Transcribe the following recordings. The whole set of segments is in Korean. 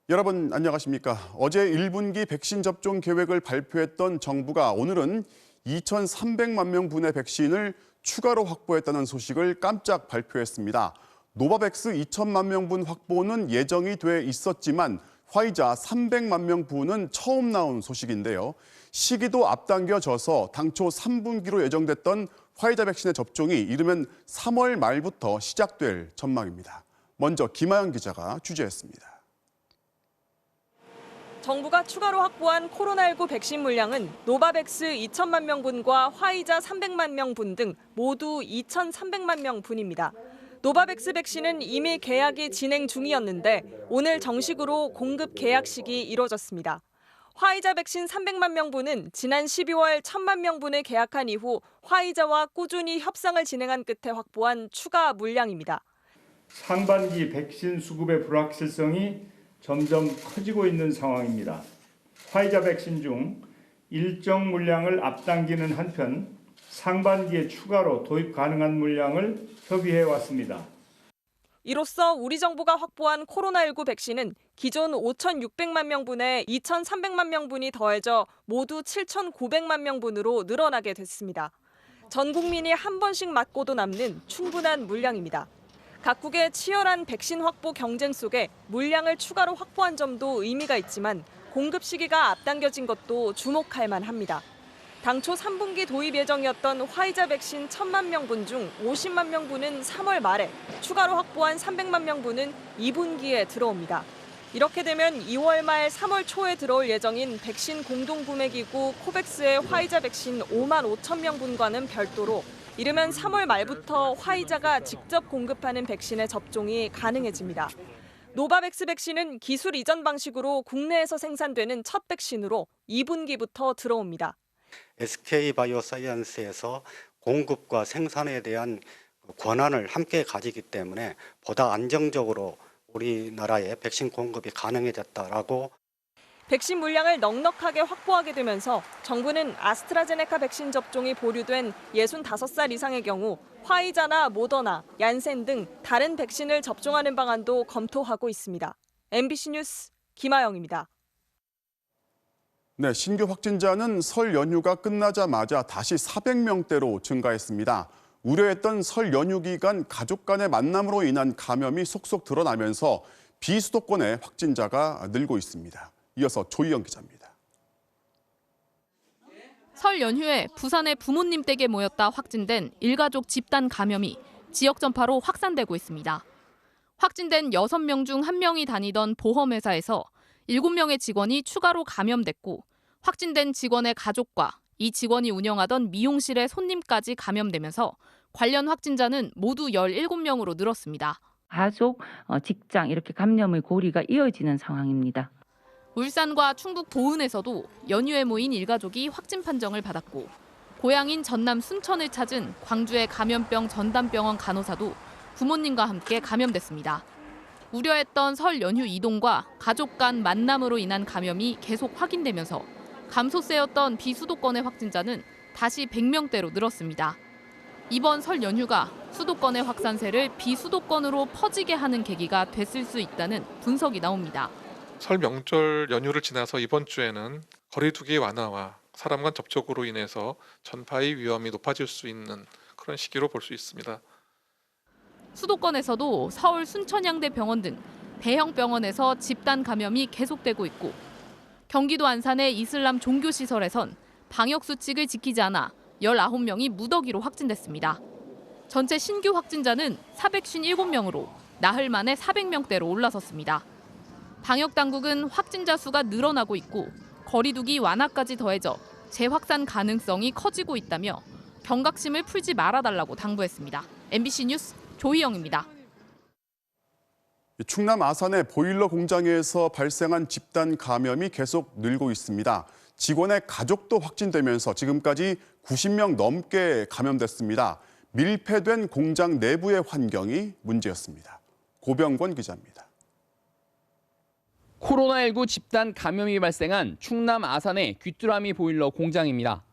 여러분 안녕하십니까? 어제 1분기 백신 접종 계획을 발표했던 정부가 오늘은 2,300만 명분의 백신을 추가로 확보했다는 소식을 깜짝 발표했습니다. 노바백스 2천만 명분 확보는 예정이 돼 있었지만 화이자 300만 명분은 처음 나온 소식인데요. 시기도 앞당겨져서 당초 3분기로 예정됐던 화이자 백신의 접종이 이르면 3월 말부터 시작될 전망입니다. 먼저 김하영 기자가 취재했습니다. 정부가 추가로 확보한 코로나19 백신 물량은 노바백스 2천만 명분과 화이자 300만 명분 등 모두 2,300만 명분입니다. 노바백스 백신은 이미 계약이 진행 중이었는데 오늘 정식으로 공급 계약식이 이뤄졌습니다. 화이자 백신 300만 명분은 지난 12월 1,000만 명분을 계약한 이후 화이자와 꾸준히 협상을 진행한 끝에 확보한 추가 물량입니다. 상반기 백신 수급의 불확실성이 점점 커지고 있는 상황입니다. 화이자 백신 중 일정 물량을 앞당기는 한편 상반기에 추가로 도입 가능한 물량을 협의해 왔습니다. 이로써 우리 정부가 확보한 코로나19 백신은 기존 5,600만 명분에 2,300만 명분이 더해져 모두 7,900만 명분으로 늘어나게 됐습니다. 전 국민이 한 번씩 맞고도 남는 충분한 물량입니다. 각국의 치열한 백신 확보 경쟁 속에 물량을 추가로 확보한 점도 의미가 있지만 공급 시기가 앞당겨진 것도 주목할 만합니다. 당초 3분기 도입 예정이었던 화이자 백신 1,000만 명분 중 50만 명분은 3월 말에, 추가로 확보한 300만 명분은 2분기에 들어옵니다. 이렇게 되면 2월 말 3월 초에 들어올 예정인 백신 공동구매기구 코백스의 화이자 백신 5만 5천 명분과는 별도로 이르면 3월 말부터 화이자가 직접 공급하는 백신의 접종이 가능해집니다. 노바백스 백신은 기술 이전 방식으로 국내에서 생산되는 첫 백신으로 2분기부터 들어옵니다. SK바이오사이언스에서 공급과 생산에 대한 권한을 함께 가지기 때문에 보다 안정적으로 우리나라에 백신 공급이 가능해졌다라고. 백신 물량을 넉넉하게 확보하게 되면서 정부는 아스트라제네카 백신 접종이 보류된 65살 이상의 경우 화이자나 모더나, 얀센 등 다른 백신을 접종하는 방안도 검토하고 있습니다. MBC 뉴스 김하영입니다. 네, 신규 확진자는 설 연휴가 끝나자마자 다시 400명대로 증가했습니다. 우려했던 설 연휴 기간 가족 간의 만남으로 인한 감염이 속속 드러나면서 비수도권의 확진자가 늘고 있습니다. 이어서 조희영 기자입니다. 설 연휴에 부산의 부모님 댁에 모였다 확진된 일가족 집단 감염이 지역 전파로 확산되고 있습니다. 확진된 6명 중 1명이 다니던 보험회사에서 7명의 직원이 추가로 감염됐고 확진된 직원의 가족과 이 직원이 운영하던 미용실의 손님까지 감염되면서 관련 확진자는 모두 17명으로 늘었습니다. 가족, 직장 이렇게 감염의 고리가 이어지는 상황입니다. 울산과 충북 보은에서도 연휴에 모인 일가족이 확진 판정을 받았고 고향인 전남 순천을 찾은 광주의 감염병 전담병원 간호사도 부모님과 함께 감염됐습니다. 우려했던 설 연휴 이동과 가족 간 만남으로 인한 감염이 계속 확인되면서 감소세였던 비수도권의 확진자는 다시 100명대로 늘었습니다. 이번 설 연휴가 수도권의 확산세를 비수도권으로 퍼지게 하는 계기가 됐을 수 있다는 분석이 나옵니다. 설 명절 연휴를 지나서 이번 주에는 거리두기 완화와 사람 간 접촉으로 인해서 전파의 위험이 높아질 수 있는 그런 시기로 볼 수 있습니다. 수도권에서도 서울 순천향대병원 등 대형 병원에서 집단 감염이 계속되고 있고 경기도 안산의 이슬람 종교시설에선 방역수칙을 지키지 않아 19명이 무더기로 확진됐습니다. 전체 신규 확진자는 457명으로 나흘 만에 400명대로 올라섰습니다. 방역당국은 확진자 수가 늘어나고 있고 거리두기 완화까지 더해져 재확산 가능성이 커지고 있다며 경각심을 풀지 말아달라고 당부했습니다. MBC 뉴스 조희영입니다. 충남 아산의 보일러 공장에서 발생한 집단 감염이 계속 늘고 있습니다. 직원의 가족도 확진되면서 지금까지 90명 넘게 감염됐습니다. 밀폐된 공장 내부의 환경이 문제였습니다. 고병권 기자입니다. 코로나19 집단 감염이 발생한 충남 아산의 귀뚜라미 보일러 공장입니다.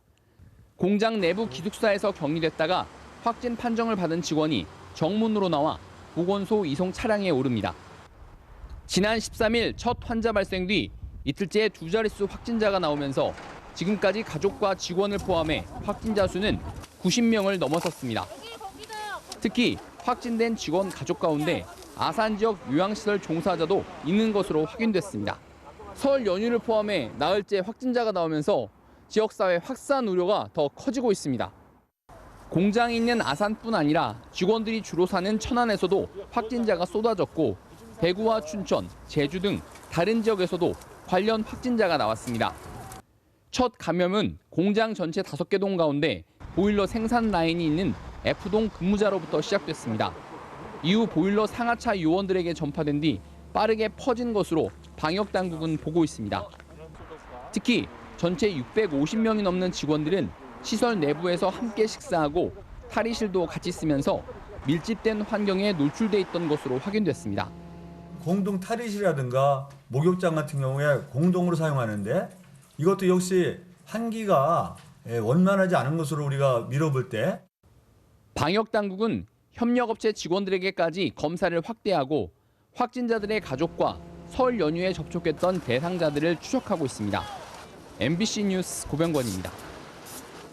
공장 내부 기숙사에서 격리됐다가 확진 판정을 받은 직원이 정문으로 나와 보건소 이송 차량에 오릅니다. 지난 13일 첫 환자 발생 뒤 이틀째 두 자릿수 확진자가 나오면서 지금까지 가족과 직원을 포함해 확진자 수는 90명을 넘어섰습니다. 특히 확진된 직원 가족 가운데 아산 지역 요양시설 종사자도 있는 것으로 확인됐습니다. 설 연휴를 포함해 나흘째 확진자가 나오면서 지역사회 확산 우려가 더 커지고 있습니다. 공장이 있는 아산뿐 아니라 직원들이 주로 사는 천안에서도 확진자가 쏟아졌고 대구와 춘천, 제주 등 다른 지역에서도 관련 확진자가 나왔습니다. 첫 감염은 공장 전체 5개 동 가운데 보일러 생산 라인이 있는 F동 근무자로부터 시작됐습니다. 이후 보일러 상하차 요원들에게 전파된 뒤 빠르게 퍼진 것으로 방역당국은 보고 있습니다. 특히 전체 650명이 넘는 직원들은 시설 내부에서 함께 식사하고 탈의실도 같이 쓰면서 밀집된 환경에 노출돼 있던 것으로 확인됐습니다. 공동 탈의실이라든가 목욕장 같은 경우에 공동으로 사용하는데 이것도 역시 환기가 원만하지 않은 것으로 우리가 미뤄볼 때 방역당국은 협력업체 직원들에게까지 검사를 확대하고 확진자들의 가족과 설 연휴에 접촉했던 대상자들을 추적하고 있습니다. MBC 뉴스 고병권입니다.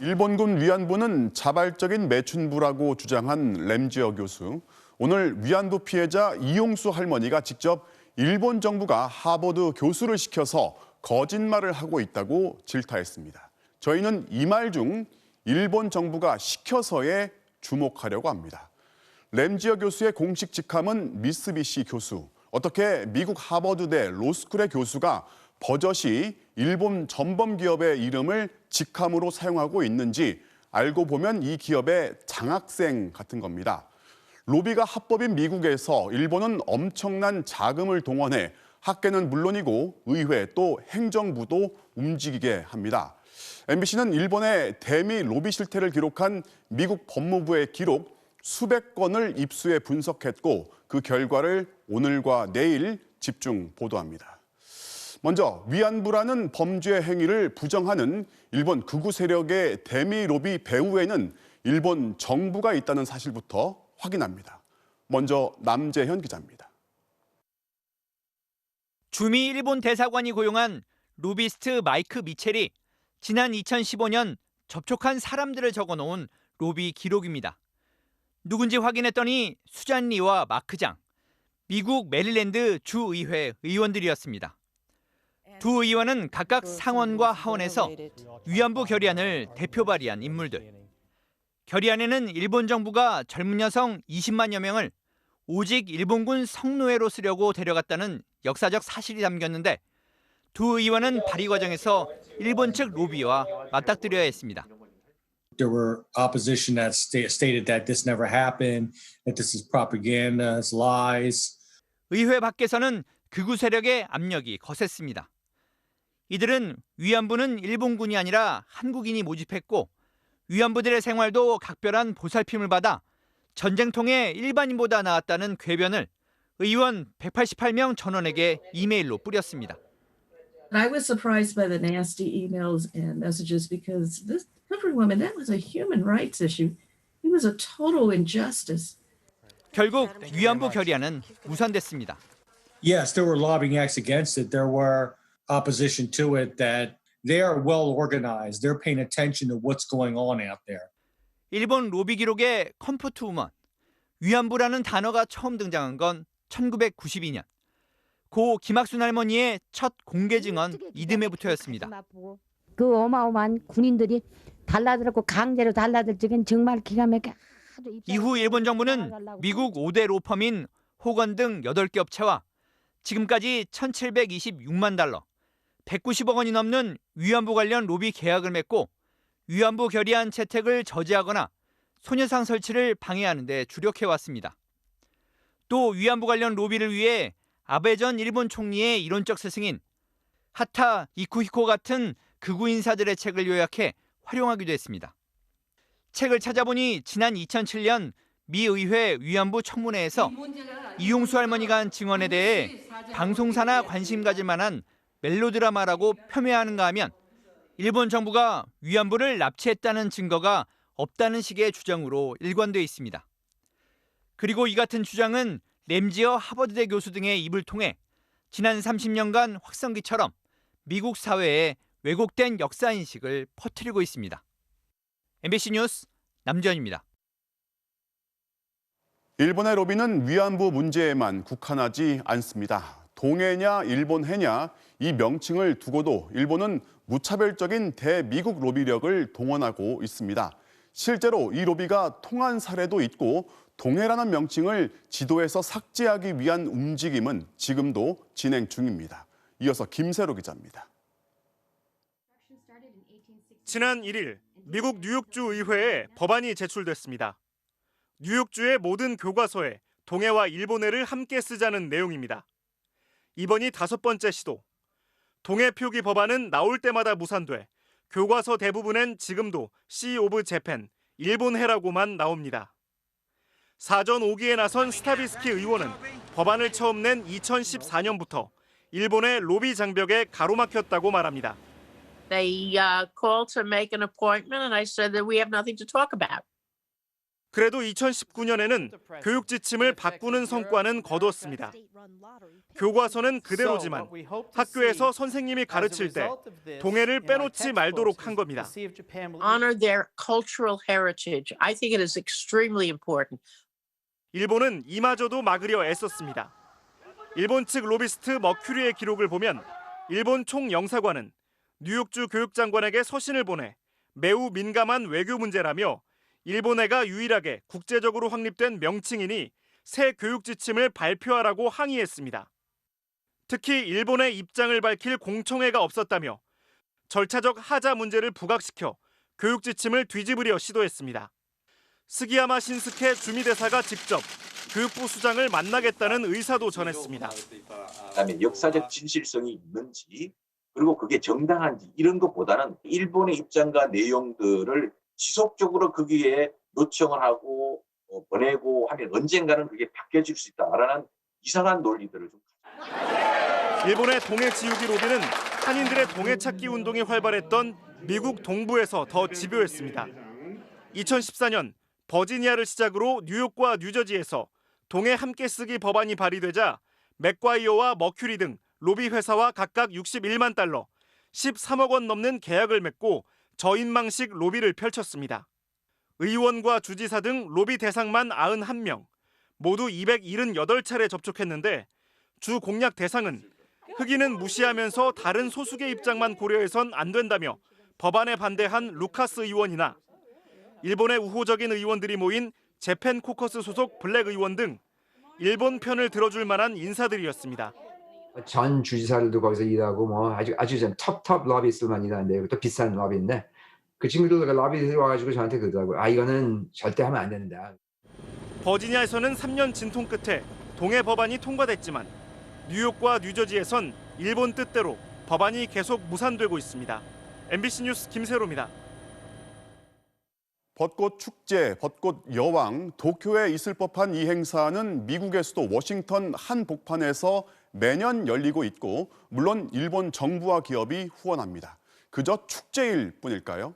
일본군 위안부는 자발적인 매춘부라고 주장한 램지어 교수. 오늘 위안부 피해자 이용수 할머니가 직접 일본 정부가 하버드 교수를 시켜서 거짓말을 하고 있다고 질타했습니다. 저희는 이 말 중 일본 정부가 시켜서에 주목하려고 합니다. 램지어 교수의 공식 직함은 미쓰비시 교수. 어떻게 미국 하버드대 로스쿨의 교수가 버젓이 일본 전범 기업의 이름을 직함으로 사용하고 있는지 알고 보면 이 기업의 장학생 같은 겁니다. 로비가 합법인 미국에서 일본은 엄청난 자금을 동원해 학계는 물론이고 의회 또 행정부도 움직이게 합니다. MBC는 일본의 대미 로비 실태를 기록한 미국 법무부의 기록 수백 건을 입수해 분석했고 그 결과를 오늘과 내일 집중 보도합니다. 먼저 위안부라는 범죄 행위를 부정하는 일본 극우 세력의 대미 로비 배후에는 일본 정부가 있다는 사실부터 확인합니다. 먼저 남재현 기자입니다. 주미 일본 대사관이 고용한 로비스트 마이크 미첼이 지난 2015년 접촉한 사람들을 적어놓은 로비 기록입니다. 누군지 확인했더니 수잔 리와 마크장, 미국 메릴랜드 주의회 의원들이었습니다. 두 의원은 각각 상원과 하원에서 위안부 결의안을 대표 발의한 인물들. 결의안에는 일본 정부가 젊은 여성 20만여 명을 오직 일본군 성노예로 쓰려고 데려갔다는 역사적 사실이 담겼는데 두 의원은 발의 과정에서 일본 측 로비와 맞닥뜨려야 했습니다. There were opposition that stated that this never happened, that this is propaganda, it's lies. 의회 밖에서는 극우 세력의 압력이 거셌습니다. 이들은 위안부는 일본군이 아니라 한국인이 모집했고 위안부들의 생활도 각별한 보살핌을 받아 전쟁통에 일반인보다 나았다는 궤변을 의원 188명 전원에게 이메일로 뿌렸습니다. I was surprised by the nasty emails and messages because this Hoover woman, that was a human rights issue. It was a total injustice. 결국 위안부 결의안은 무산됐습니다. Yes, there were lobbying acts against it. There were opposition to it that they are well organized. They're paying attention to what's going on out there. 일본 로비 기록의 컴포트 우먼, 위안부라는 단어가 처음 등장한 건 1992년. 고 김학순 할머니의 첫 공개 증언 이듬해부터였습니다. 그 어마어마한 군인들이 달라들었고 강제로 달라들 적엔 정말 기가 막혀. 이후 일본 정부는 미국 5대 로펌인 호건 등 8개 업체와 지금까지 1,726만 달러, 190억 원이 넘는 위안부 관련 로비 계약을 맺고 위안부 결의안 채택을 저지하거나 소녀상 설치를 방해하는 데 주력해왔습니다. 또 위안부 관련 로비를 위해 아베 전 일본 총리의 이론적 스승인 하타 이쿠히코 같은 극우 인사들의 책을 요약해 활용하기도 했습니다. 책을 찾아보니 지난 2007년 미 의회 위안부 청문회에서 이용수 할머니가 한 증언에 대해 방송사나 관심 가질 만한 멜로드라마라고 폄훼하는가 하면 일본 정부가 위안부를 납치했다는 증거가 없다는 식의 주장으로 일관돼 있습니다. 그리고 이 같은 주장은 램지어 하버드대 교수 등의 입을 통해 지난 30년간 확성기처럼 미국 사회에 왜곡된 역사인식을 퍼뜨리고 있습니다. MBC 뉴스 남주현입니다. 일본의 로비는 위안부 문제에만 국한하지 않습니다. 동해냐 일본해냐 이 명칭을 두고도 일본은 무차별적인 대미국 로비력을 동원하고 있습니다. 실제로 이 로비가 통한 사례도 있고 동해라는 명칭을 지도에서 삭제하기 위한 움직임은 지금도 진행 중입니다. 이어서 김세로 기자입니다. 지난 1일 미국 뉴욕주 의회에 법안이 제출됐습니다. 뉴욕주의 모든 교과서에 동해와 일본해를 함께 쓰자는 내용입니다. 이번이 5번째 시도. 동해 표기 법안은 나올 때마다 무산돼 교과서 대부분엔 지금도 Sea of Japan, 일본해라고만 나옵니다. 사전 5기에 나선 스타비스키 의원은 법안을 처음 낸 2014년부터 일본의 로비 장벽에 가로막혔다고 말합니다. They called to make an appointment and I said that we have nothing to talk about. 그래도 2019년에는 교육 지침을 바꾸는 성과는 거뒀습니다. 교과서는 그대로지만 학교에서 선생님이 가르칠 때 동해를 빼놓지 말도록 한 겁니다. Honor their cultural heritage. I think it is extremely important. 일본은 이마저도 막으려 애썼습니다. 일본 측 로비스트 머큐리의 기록을 보면 일본 총영사관은 뉴욕주 교육장관에게 서신을 보내 매우 민감한 외교 문제라며 일본해가 유일하게 국제적으로 확립된 명칭이니 새 교육 지침을 발표하라고 항의했습니다. 특히 일본의 입장을 밝힐 공청회가 없었다며 절차적 하자 문제를 부각시켜 교육 지침을 뒤집으려 시도했습니다. 스기야마 신스케 주미대사가 직접 교육부 수장을 만나겠다는 의사도 전했습니다. 그다음에 역사적 진실성이 있는지 그리고 그게 정당한지 이런 것보다는 일본의 입장과 내용들을 지속적으로 거기에 요청을 하고 보내고 하면 언젠가는 그게 바뀌어질 수 있다라는 이상한 논리들을 좀. 일본의 동해 지우기 로비는 한인들의 동해 찾기 운동이 활발했던 미국 동부에서 더 집요했습니다. 2014년 버지니아를 시작으로 뉴욕과 뉴저지에서 동해 함께 쓰기 법안이 발의되자 맥과이어와 머큐리 등 로비 회사와 각각 61만 달러, 13억 원 넘는 계약을 맺고 저인망식 로비를 펼쳤습니다. 의원과 주지사 등 로비 대상만 91명, 모두 278차례 접촉했는데 주 공략 대상은 흑인은 무시하면서 다른 소수의 입장만 고려해선 안 된다며 법안에 반대한 루카스 의원이나 일본의 우호적인 의원들이 모인 재팬 코커스 소속 블랙 의원 등 일본 편을 들어줄 만한 인사들이었습니다. 전 주지사들도 거기서 일하고 뭐 아주 좀 톱 러비스트만 일하는데 또 비싼 러비인데 그 친구들가 러비들이 와가지고 저한테 그러더라고요. 이거는 절대 하면 안 된다. 버지니아에서는 3년 진통 끝에 동해 법안이 통과됐지만 뉴욕과 뉴저지에선 일본 뜻대로 법안이 계속 무산되고 있습니다. MBC 뉴스 김세로입니다. 벚꽃 축제, 벚꽃 여왕, 도쿄에 있을 법한 이 행사는 미국의 수도 워싱턴 한복판에서 매년 열리고 있고 물론 일본 정부와 기업이 후원합니다. 그저 축제일 뿐일까요?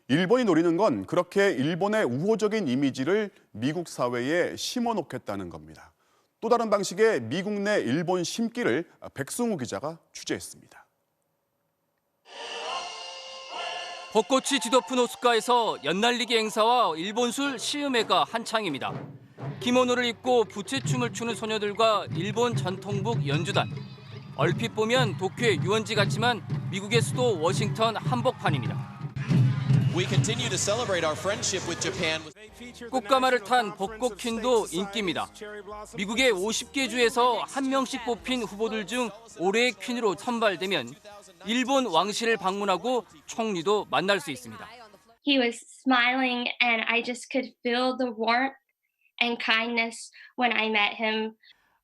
일본이 노리는 건 그렇게 일본의 우호적인 이미지를 미국 사회에 심어놓겠다는 겁니다. 또 다른 방식의 미국 내 일본 심기를 백승우 기자가 취재했습니다. 벚꽃이 뒤덮은 호숫가에서 연날리기 행사와 일본술 시음회가 한창입니다. 기모노를 입고 부채춤을 추는 소녀들과 일본 전통북 연주단. 얼핏 보면 도쿄의 유원지 같지만 미국의 수도 워싱턴 한복판입니다. 꽃가마를 탄 벚꽃 퀸도 인기입니다. 미국의 50개 주에서 한 명씩 뽑힌 후보들 중 올해의 퀸으로 선발되면 일본 왕실을 방문하고 총리도 만날 수 있습니다. He was smiling and I just could feel the warmth and kindness when I met him.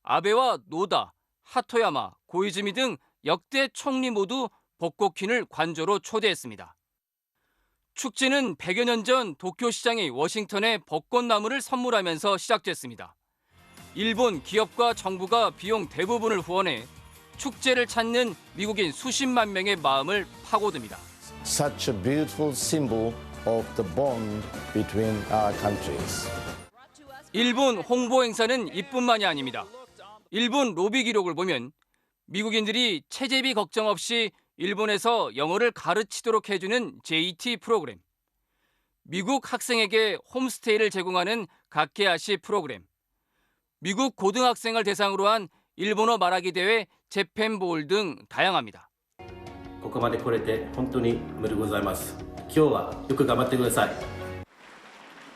아베와 노다, 하토야마, 고이즈미 등 역대 총리 모두 벚꽃 퀸을 관저로 초대했습니다. 축제는 100여 년 전 도쿄시장이 워싱턴에 벚꽃나무를 선물하면서 시작됐습니다. 일본 기업과 정부가 비용 대부분을 후원해 축제를 찾는 미국인 수십만 명의 마음을 파고듭니다. Such a beautiful symbol of the bond between our countries. 일본 홍보 행사는 이뿐만이 아닙니다. 일본 로비 기록을 보면 미국인들이 체제비 걱정 없이 일본에서 영어를 가르치도록 해주는 JT 프로그램, 미국 학생에게 홈스테이를 제공하는 가케아시 프로그램, 미국 고등학생을 대상으로 한 일본어 말하기 대회 재팬볼 등 다양합니다. ここまで来れて本当におめでとうございます。今日はよく頑張ってください。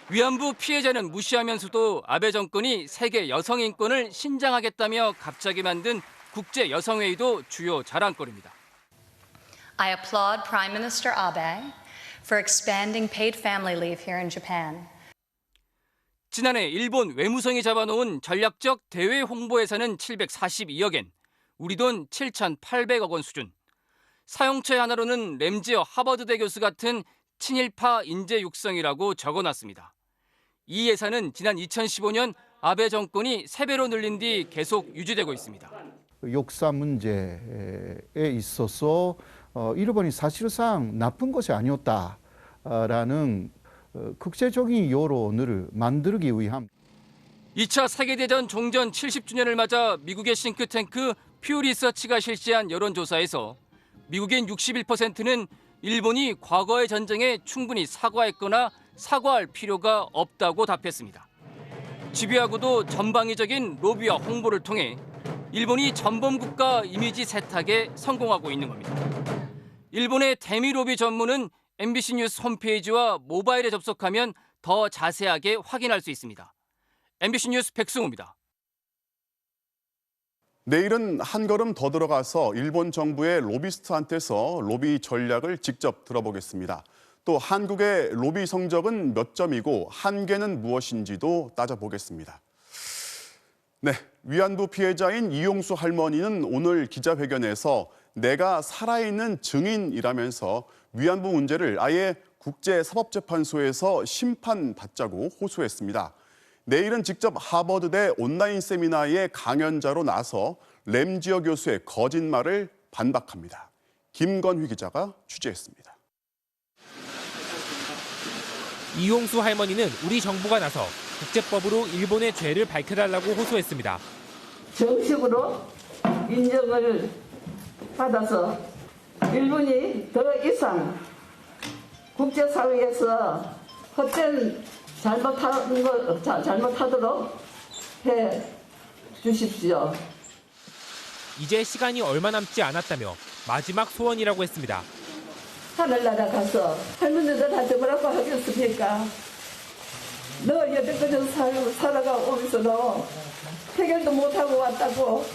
위안부 피해자는 무시하면서도 아베 정권이 세계 여성 인권을 신장하겠다며 갑자기 만든 국제 여성회의도 주요 자랑거리입니다. I applaud Prime Minister Abe for expanding paid family leave here in Japan. 지난해 일본 외무성이 잡아놓은 전략적 대외 홍보 예산은 742억 엔, 우리 돈 7,800억 원 수준. 사용처 하나로는 램지어 하버드대 교수 같은 친일파 인재 육성이라고 적어놨습니다. 이 예산은 지난 2015년 아베 정권이 3배로 늘린 뒤 계속 유지되고 있습니다. 역사 문제에 있어서 일본이 사실상 나쁜 것이 아니었다라는 국제적인 여론을 만들기 위함. 2차 세계대전 종전 70주년을 맞아 미국의 싱크탱크 퓨 리서치가 실시한 여론조사에서 미국인 61%는 일본이 과거의 전쟁에 충분히 사과했거나 사과할 필요가 없다고 답했습니다. 집요하고도 전방위적인 로비와 홍보를 통해 일본이 전범국가 이미지 세탁에 성공하고 있는 겁니다. 일본의 대미 로비 전문은 MBC 뉴스 홈페이지와 모바일에 접속하면 더 자세하게 확인할 수 있습니다. MBC 뉴스 백승우입니다. 내일은 한 걸음 더 들어가서 일본 정부의 로비스트한테서 로비 전략을 직접 들어보겠습니다. 또 한국의 로비 성적은 몇 점이고 한계는 무엇인지도 따져보겠습니다. 네, 위안부 피해자인 이용수 할머니는 오늘 기자회견에서 내가 살아있는 증인이라면서 위안부 문제를 아예 국제사법재판소에서 심판받자고 호소했습니다. 내일은 직접 하버드대 온라인 세미나의 강연자로 나서 램지어 교수의 거짓말을 반박합니다. 김건휘 기자가 취재했습니다. 이용수 할머니는 우리 정부가 나서 국제법으로 일본의 죄를 밝혀달라고 호소했습니다. 정식으로 인정을 받아서 일본이 더 이상 국제사회에서 헛된 잘못하도록 해 주십시오. 이제 시간이 얼마 남지 않았다며 마지막 소원이라고 했습니다. 하늘나라 가서 할머니들한테 뭐라고 하겠습니까? 너 여태까지 살아가 오면서도 해결도 못하고 왔다고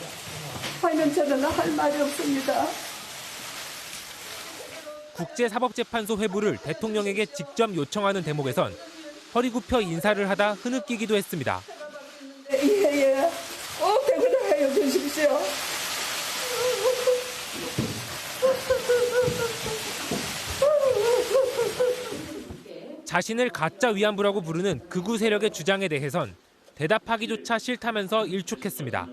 하면 저는 할 말이 없습니다. 국제사법재판소 회부를 대통령에게 직접 요청하는 대목에선 허리 굽혀 인사를 하다 흐느끼기도 했습니다. 예, 꼭 대그를 해 주십시오. 자신을 가짜 위안부라고 부르는 극우 세력의 주장에 대해선 대답하기조차 싫다면서 일축했습니다.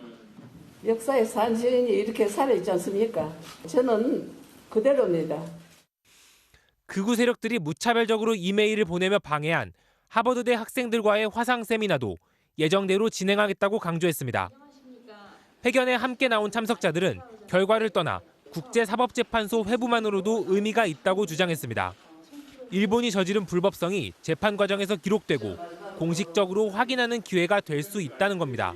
역사의 산신이 이렇게 살아있지 않습니까? 저는 그대로입니다. 극우 세력들이 무차별적으로 이메일을 보내며 방해한 하버드대 학생들과의 화상 세미나도 예정대로 진행하겠다고 강조했습니다. 회견에 함께 나온 참석자들은 결과를 떠나 국제사법재판소 회부만으로도 의미가 있다고 주장했습니다. 일본이 저지른 불법성이 재판 과정에서 기록되고 공식적으로 확인하는 기회가 될 수 있다는 겁니다.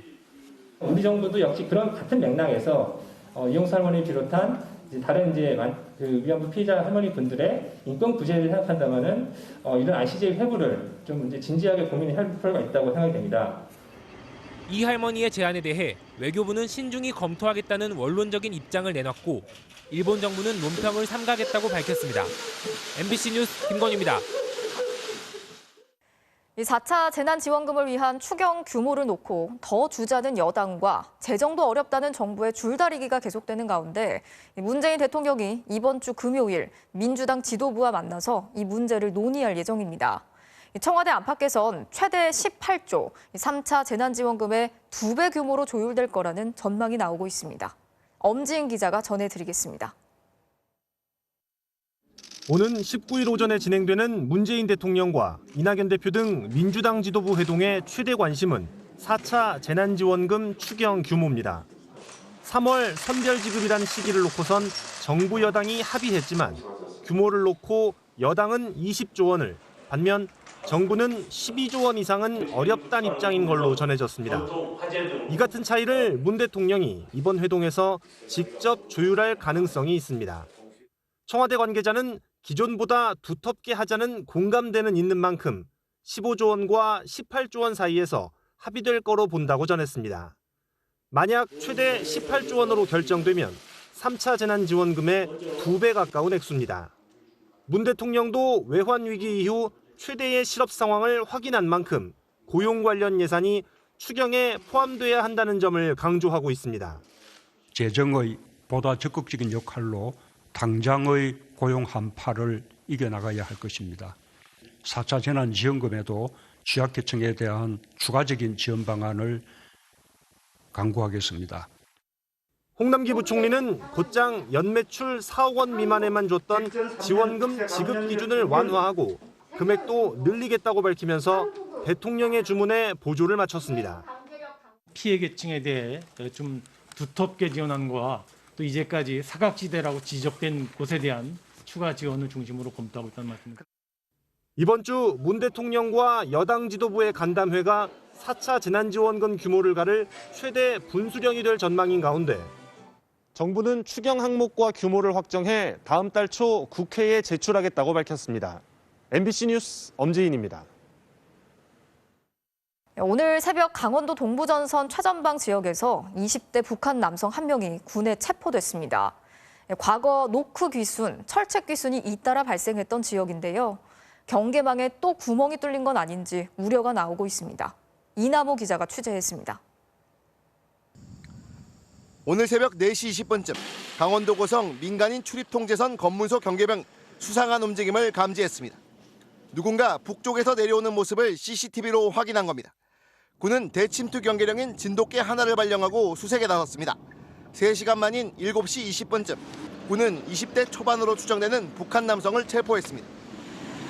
우리 정부도 역시 그런 같은 맥락에서 이용수 할머니 비롯한 다른 그 위안부 피해자 할머니 분들의 인권 구제를 생각한다면은 이런 ICJ 회부를 좀 진지하게 고민할 필요가 있다고 생각이 됩니다. 이 할머니의 제안에 대해 외교부는 신중히 검토하겠다는 원론적인 입장을 내놨고 일본 정부는 논평을 삼가겠다고 밝혔습니다. MBC 뉴스 김건희입니다. 4차 재난지원금을 위한 추경 규모를 놓고 더 주자는 여당과 재정도 어렵다는 정부의 줄다리기가 계속되는 가운데 문재인 대통령이 이번 주 금요일 민주당 지도부와 만나서 이 문제를 논의할 예정입니다. 청와대 안팎에선 최대 18조 3차 재난지원금의 2배 규모로 조율될 거라는 전망이 나오고 있습니다. 엄지은 기자가 전해드리겠습니다. 오는 19일 오전에 진행되는 문재인 대통령과 이낙연 대표 등 민주당 지도부 회동의 최대 관심은 4차 재난지원금 추경 규모입니다. 3월 선별지급이란 시기를 놓고선 정부 여당이 합의했지만 규모를 놓고 여당은 20조 원을, 반면 정부는 12조 원 이상은 어렵다는 입장인 걸로 전해졌습니다. 이 같은 차이를 문 대통령이 이번 회동에서 직접 조율할 가능성이 있습니다. 청와대 관계자는 기존보다 두텁게 하자는 공감대는 있는 만큼 15조 원과 18조 원 사이에서 합의될 거로 본다고 전했습니다. 만약 최대 18조 원으로 결정되면 3차 재난지원금의 2배 가까운 액수입니다. 문 대통령도 외환 위기 이후 최대의 실업 상황을 확인한 만큼 고용 관련 예산이 추경에 포함돼야 한다는 점을 강조하고 있습니다. 재정의 보다 적극적인 역할로 당장의 고용 한파를 이겨나가야 할 것입니다. 4차 재난지원금에도 취약계층에 대한 추가적인 지원 방안을 강구하겠습니다. 홍남기 부총리는 곧장 연매출 4억 원 미만에만 줬던 지원금 지급 기준을 완화하고 금액도 늘리겠다고 밝히면서 대통령의 주문에 보조를 마쳤습니다. 피해 계층에 대해 좀 두텁게 지원하는 거와 또 이제까지 사각지대라고 지적된 곳에 대한 추가 지원을 중심으로 검토하고 있다는 말씀입니다. 이번 주 문 대통령과 여당 지도부의 간담회가 4차 재난지원금 규모를 가를 최대 분수령이 될 전망인 가운데 정부는 추경 항목과 규모를 확정해 다음 달 초 국회에 제출하겠다고 밝혔습니다. MBC 뉴스 엄지인입니다. 오늘 새벽 강원도 동부전선 최전방 지역에서 20대 북한 남성 한 명이 군에 체포됐습니다. 과거 노크 귀순, 철책 귀순이 잇따라 발생했던 지역인데요. 경계망에 또 구멍이 뚫린 건 아닌지 우려가 나오고 있습니다. 이남호 기자가 취재했습니다. 오늘 새벽 4시 20분쯤 강원도 고성 민간인 출입통제선 검문소 경계병 수상한 움직임을 감지했습니다. 누군가 북쪽에서 내려오는 모습을 CCTV로 확인한 겁니다. 군은 대침투 경계령인 진돗개 하나를 발령하고 수색에 나섰습니다. 3시간 만인 7시 20분쯤 군은 20대 초반으로 추정되는 북한 남성을 체포했습니다.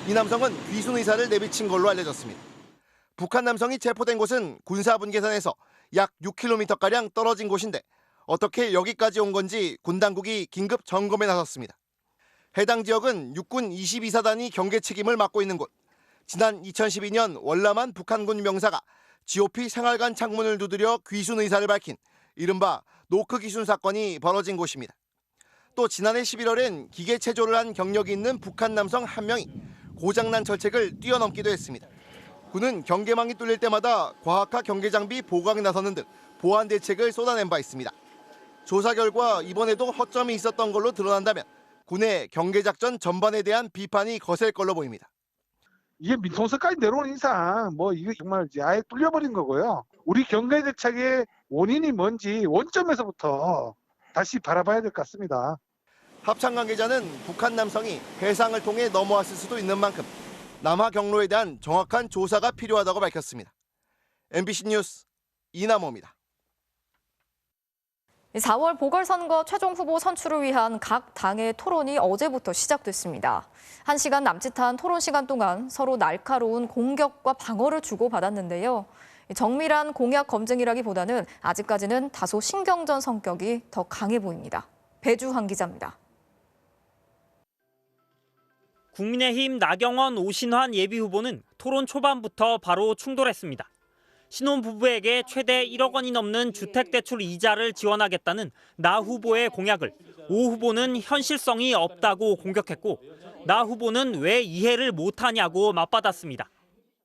이 남성은 귀순 의사를 내비친 걸로 알려졌습니다. 북한 남성이 체포된 곳은 군사분계선에서 약 6km가량 떨어진 곳인데 어떻게 여기까지 온 건지 군 당국이 긴급 점검에 나섰습니다. 해당 지역은 육군 22사단이 경계 책임을 맡고 있는 곳. 지난 2012년 월남한 북한군 명사가 GOP 생활관 창문을 두드려 귀순 의사를 밝힌 이른바 노크 귀순 사건이 벌어진 곳입니다. 또 지난해 11월엔 기계 체조를 한 경력이 있는 북한 남성 한 명이 고장난 철책을 뛰어넘기도 했습니다. 군은 경계망이 뚫릴 때마다 과학화 경계 장비 보강에 나서는 등 보안 대책을 쏟아낸 바 있습니다. 조사 결과 이번에도 허점이 있었던 걸로 드러난다면 군의 경계작전 전반에 대한 비판이 거셀 걸로 보입니다. 이게 민통선까지 내려오는 이상 이게 정말 아예 뚫려버린 거고요. 우리 경계대책의 원인이 뭔지 원점에서부터 다시 바라봐야 될 것 같습니다. 합참 관계자는 북한 남성이 해상을 통해 넘어왔을 수도 있는 만큼 남하 경로에 대한 정확한 조사가 필요하다고 밝혔습니다. MBC 뉴스 이남호입니다. 4월 보궐선거 최종 후보 선출을 위한 각 당의 토론이 어제부터 시작됐습니다. 1시간 남짓한 토론 시간 동안 서로 날카로운 공격과 방어를 주고받았는데요. 정밀한 공약 검증이라기보다는 아직까지는 다소 신경전 성격이 더 강해 보입니다. 배주환 기자입니다. 국민의힘 나경원, 오신환 예비후보는 토론 초반부터 바로 충돌했습니다. 신혼부부에게 최대 1억 원이 넘는 주택대출 이자를 지원하겠다는 나 후보의 공약을 오 후보는 현실성이 없다고 공격했고 나 후보는 왜 이해를 못하냐고 맞받았습니다.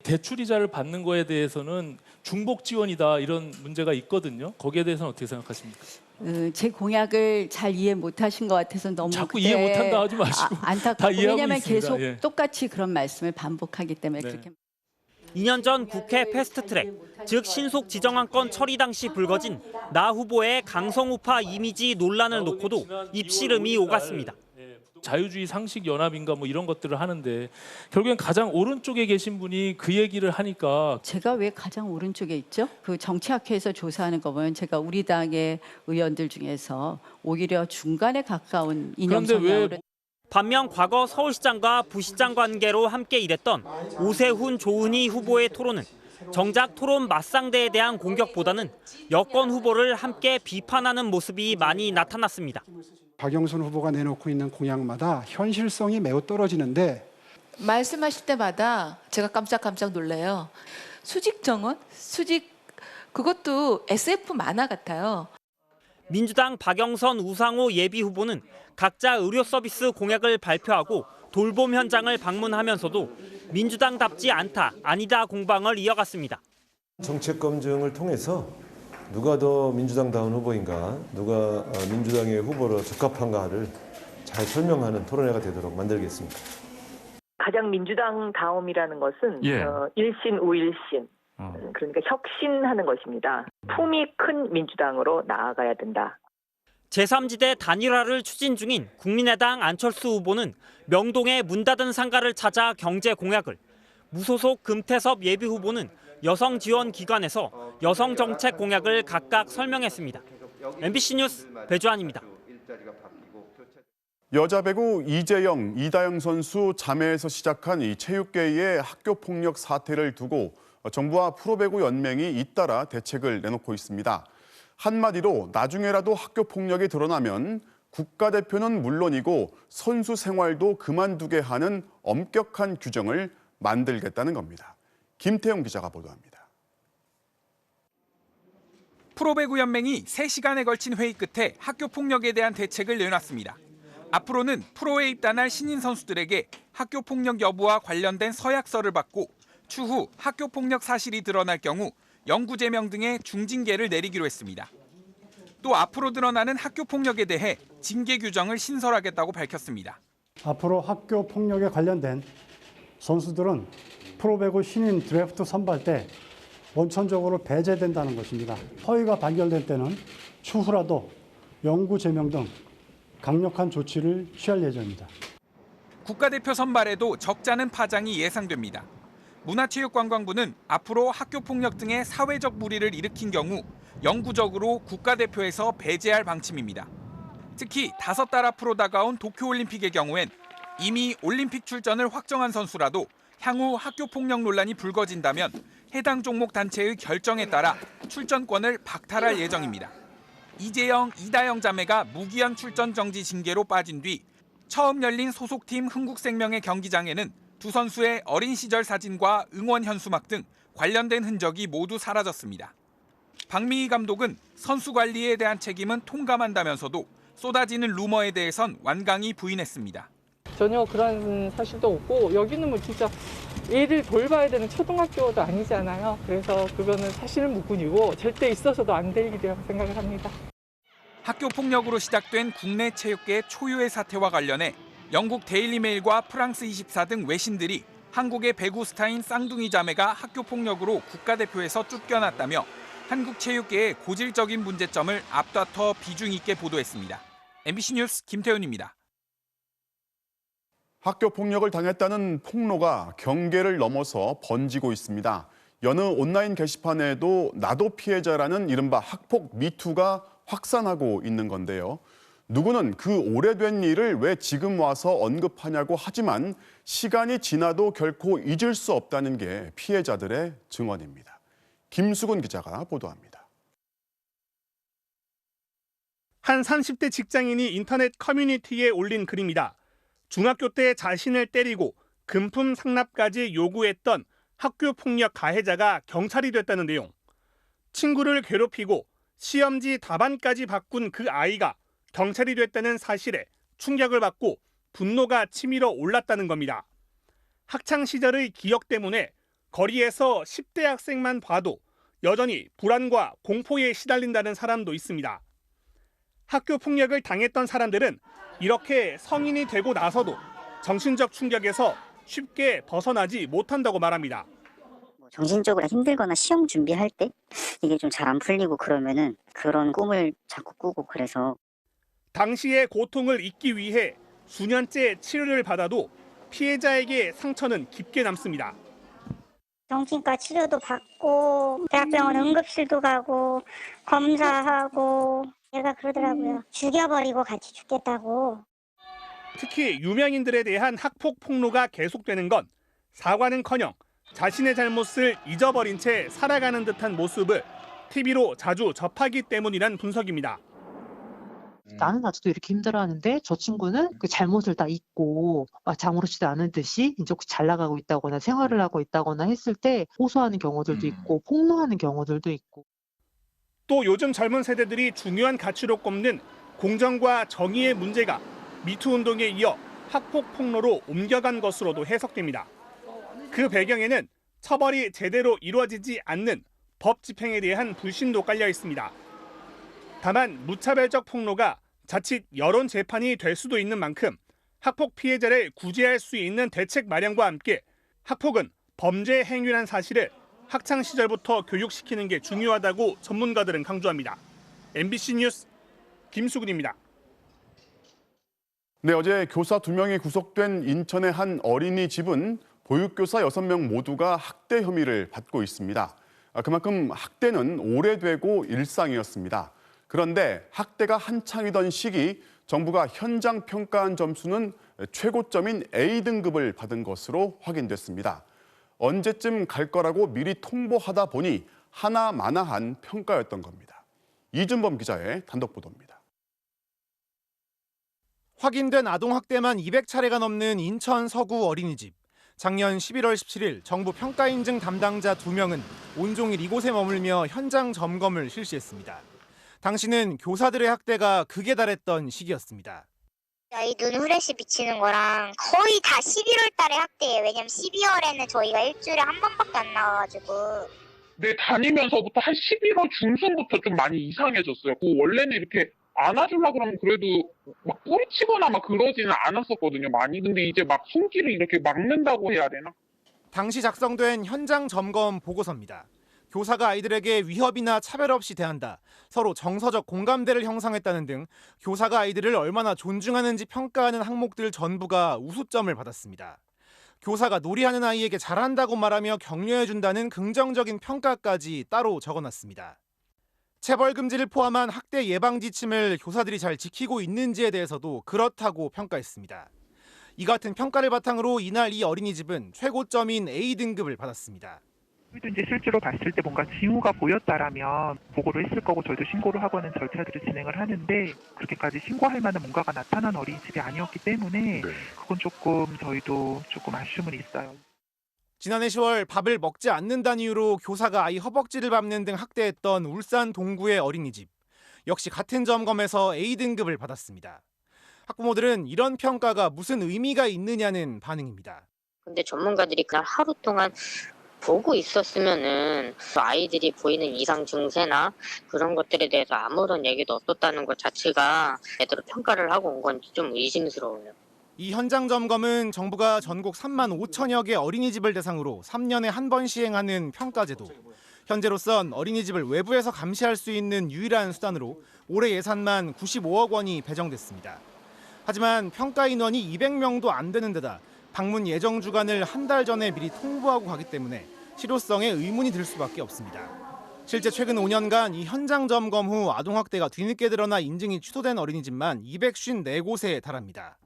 대출 이자를 받는 거에 대해서는 중복 지원이다 이런 문제가 있거든요. 거기에 대해서는 어떻게 생각하십니까? 제 공약을 잘 이해 못하신 것 같아서 너무 자꾸 이해 못한다 하지 마시고 안타깝고 왜냐하면 있습니다. 계속 예. 똑같이 그런 말씀을 반복하기 때문에 네. 그렇게. 2년 전 국회 패스트트랙, 즉 신속 지정안건 처리 당시 불거진 나 후보의 강성우파 이미지 논란을 놓고도 입씨름이 오갔습니다. 자유주의 상식 연합인가 이런 것들을 하는데 결국엔 가장 오른쪽에 계신 분이 그 얘기를 하니까 제가 왜 가장 오른쪽에 있죠? 그 정치학회에서 조사하는 거 보면 제가 우리 당의 의원들 중에서 오히려 중간에 가까운 이념 성향으로. 반면 과거 서울시장과 부시장 관계로 함께 일했던 오세훈, 조은희 후보의 토론은 정작 토론 맞상대에 대한 공격보다는 여권 후보를 함께 비판하는 모습이 많이 나타났습니다. 박영선 후보가 내놓고 있는 공약마다 현실성이 매우 떨어지는데 말씀하실 때마다 제가 깜짝 놀래요. 수직 정원? 그것도 SF 만화 같아요. 민주당 박영선, 우상호 예비 후보는 각자 의료 서비스 공약을 발표하고 돌봄 현장을 방문하면서도 민주당답지 않다, 아니다 공방을 이어갔습니다. 정책 검증을 통해서 누가 더 민주당다운 후보인가, 누가 민주당의 후보로 적합한가를 잘 설명하는 토론회가 되도록 만들겠습니다. 가장 민주당다움이라는 것은 일신 우일신, 그러니까 혁신하는 것입니다. 품이 큰 민주당으로 나아가야 된다. 제3지대 단일화를 추진 중인 국민의당 안철수 후보는 명동의 문 닫은 상가를 찾아 경제 공약을, 무소속 금태섭 예비 후보는 여성 지원 기관에서 여성 정책 공약을 각각 설명했습니다. MBC 뉴스 배주환입니다. 여자 배구 이재영, 이다영 선수 자매에서 시작한 이 체육계의 학교 폭력 사태를 두고 정부와 프로배구 연맹이 잇따라 대책을 내놓고 있습니다. 한마디로 나중에라도 학교 폭력이 드러나면 국가대표는 물론이고 선수 생활도 그만두게 하는 엄격한 규정을 만들겠다는 겁니다. 김태용 기자가 보도합니다. 프로배구 연맹이 3시간에 걸친 회의 끝에 학교 폭력에 대한 대책을 내놨습니다. 앞으로는 프로에 입단할 신인 선수들에게 학교 폭력 여부와 관련된 서약서를 받고 추후 학교 폭력 사실이 드러날 경우 영구 제명 등의 중징계를 내리기로 했습니다. 또 앞으로 드러나는 학교 폭력에 대해 징계 규정을 신설하겠다고 밝혔습니다. 앞으로 학교 폭력에 관련된 선수들은 프로배구 신인 드래프트 선발 때 원천적으로 배제된다는 것입니다. 허위가 발견될 때는 추후라도 영구 제명 등 강력한 조치를 취할 예정입니다. 국가대표 선발에도 적잖은 파장이 예상됩니다. 문화체육관광부는 앞으로 학교 폭력 등의 사회적 무리를 일으킨 경우 영구적으로 국가대표에서 배제할 방침입니다. 특히 5달 앞으로 다가온 도쿄올림픽의 경우엔 이미 올림픽 출전을 확정한 선수라도 향후 학교 폭력 논란이 불거진다면 해당 종목 단체의 결정에 따라 출전권을 박탈할 예정입니다. 이재영, 이다영 자매가 무기한 출전 정지 징계로 빠진 뒤 처음 열린 소속팀 흥국생명의 경기장에는 두 선수의 어린 시절 사진과 응원 현수막 등 관련된 흔적이 모두 사라졌습니다. 박미희 감독은 선수 관리에 대한 책임은 통감한다면서도 쏟아지는 루머에 대해선 완강히 부인했습니다. 전혀 그런 사실도 없고 여기는 뭐 진짜 애를 돌봐야 되는 초등학교도 아니잖아요. 그래서 그거는 사실무근이고 절대 있어서도 안 될 일이라고 생각을 합니다. 학교 폭력으로 시작된 국내 체육계 초유의 사태와 관련해 영국 데일리메일과 프랑스 24 등 외신들이 한국의 배구 스타인 쌍둥이 자매가 학교 폭력으로 국가대표에서 쫓겨났다며 한국 체육계의 고질적인 문제점을 앞다퉈 비중 있게 보도했습니다. MBC 뉴스 김태훈입니다. 학교 폭력을 당했다는 폭로가 경계를 넘어서 번지고 있습니다. 여느 온라인 게시판에도 나도 피해자라는 이른바 학폭 미투가 확산하고 있는 건데요. 누구는 그 오래된 일을 왜 지금 와서 언급하냐고 하지만 시간이 지나도 결코 잊을 수 없다는 게 피해자들의 증언입니다. 김수근 기자가 보도합니다. 한 30대 직장인이 인터넷 커뮤니티에 올린 글입니다. 중학교 때 자신을 때리고 금품 상납까지 요구했던 학교 폭력 가해자가 경찰이 됐다는 내용. 친구를 괴롭히고 시험지 답안까지 바꾼 그 아이가 경찰이 됐다는 사실에 충격을 받고 분노가 치밀어 올랐다는 겁니다. 학창 시절의 기억 때문에 거리에서 10대 학생만 봐도 여전히 불안과 공포에 시달린다는 사람도 있습니다. 학교 폭력을 당했던 사람들은 이렇게 성인이 되고 나서도 정신적 충격에서 쉽게 벗어나지 못한다고 말합니다. 정신적으로 힘들거나 시험 준비할 때 이게 좀 잘 안 풀리고 그러면은 그런 꿈을 자꾸 꾸고 그래서 당시의 고통을 잊기 위해 수년째 치료를 받아도 피해자에게 상처는 깊게 남습니다. 정신과 치료도 받고 대학병원 응급실도 가고 검사하고 얘가 그러더라고요. 죽여버리고 같이 죽겠다고. 특히 유명인들에 대한 학폭 폭로가 계속되는 건 사과는커녕 자신의 잘못을 잊어버린 채 살아가는 듯한 모습을 TV로 자주 접하기 때문이란 분석입니다. 나는 아직도 이렇게 힘들어하는데 저 친구는 그 잘못을 다 잊고 아무렇지도 않은 듯이 이제 잘 나가고 있다거나 생활을 하고 있다거나 했을 때 호소하는 경우들도 있고 폭로하는 경우들도 있고. 또 요즘 젊은 세대들이 중요한 가치로 꼽는 공정과 정의의 문제가 미투 운동에 이어 학폭 폭로로 옮겨간 것으로도 해석됩니다. 그 배경에는 처벌이 제대로 이루어지지 않는 법 집행에 대한 불신도 깔려 있습니다. 다만 무차별적 폭로가 자칫 여론 재판이 될 수도 있는 만큼 학폭 피해자를 구제할 수 있는 대책 마련과 함께 학폭은 범죄 행위란 사실을 학창 시절부터 교육시키는 게 중요하다고 전문가들은 강조합니다. MBC 뉴스 김수근입니다. 네, 어제 교사 2명이 구속된 인천의 한 어린이집은 보육교사 6명 모두가 학대 혐의를 받고 있습니다. 그만큼 학대는 오래되고 일상이었습니다. 그런데 학대가 한창이던 시기 정부가 현장 평가한 점수는 최고점인 A등급을 받은 것으로 확인됐습니다. 언제쯤 갈 거라고 미리 통보하다 보니 하나마나한 평가였던 겁니다. 이준범 기자의 단독 보도입니다. 확인된 아동학대만 200차례가 넘는 인천 서구 어린이집. 작년 11월 17일 정부 평가인증 담당자 2명은 온종일 이곳에 머물며 현장 점검을 실시했습니다. 당시는 교사들의 학대가 극에 달했던 시기였습니다. 이 눈 후레쉬 비치는 거랑 거의 다 11월 달에 학대예요. 왜냐면 12월에는 저희가 일주일에 한 번밖에 안 나와가지고. 네, 다니면서부터 한 11월 중순부터 좀 많이 이상해졌어요. 원래는 이렇게 안아주려고 그러면 그래도 막 뿌리치거나 막 그러지는 않았었거든요, 많이. 근데 이제 막 손길을 이렇게 막는다고 해야 되나? 당시 작성된 현장 점검 보고서입니다. 교사가 아이들에게 위협이나 차별 없이 대한다, 서로 정서적 공감대를 형성했다는 등 교사가 아이들을 얼마나 존중하는지 평가하는 항목들 전부가 우수점을 받았습니다. 교사가 놀이하는 아이에게 잘한다고 말하며 격려해준다는 긍정적인 평가까지 따로 적어놨습니다. 체벌 금지를 포함한 학대 예방 지침을 교사들이 잘 지키고 있는지에 대해서도 그렇다고 평가했습니다. 이 같은 평가를 바탕으로 이날 이 어린이집은 최고점인 A등급을 받았습니다. 저희도 이제 실제로 봤을 때 뭔가 징후가 보였다라면 보고를 했을 거고 저희도 신고를 하고는 절차들을 진행을 하는데 그렇게까지 신고할 만한 뭔가가 나타난 어린이집이 아니었기 때문에 그건 저희도 조금 아쉬움은 있어요. 지난해 10월 밥을 먹지 않는다는 이유로 교사가 아이 허벅지를 밟는 등 학대했던 울산 동구의 어린이집. 역시 같은 점검에서 A등급을 받았습니다. 학부모들은 이런 평가가 무슨 의미가 있느냐는 반응입니다. 근데 전문가들이 그날 하루 동안 보고 있었으면은 아이들이 보이는 이상 증세나 그런 것들에 대해서 아무런 얘기도 없었다는 것 자체가 제대로 평가를 하고 온 건지 좀 의심스러워요. 이 현장 점검은 정부가 전국 3만 5천여 개 어린이집을 대상으로 3년에 한 번 시행하는 평가제도. 현재로선 어린이집을 외부에서 감시할 수 있는 유일한 수단으로 올해 예산만 95억 원이 배정됐습니다. 하지만 평가 인원이 200명도 안 되는 데다 방문 예정 주간을 한 달 전에 미리 통보하고 가기 때문에 실효성에 의문이 들 수밖에 없습니다. 실제 최근 5년간 이 현장 점검 후 아동학대가 뒤늦게 드러나 인증이 취소된 어린이집만 254곳에 달합니다.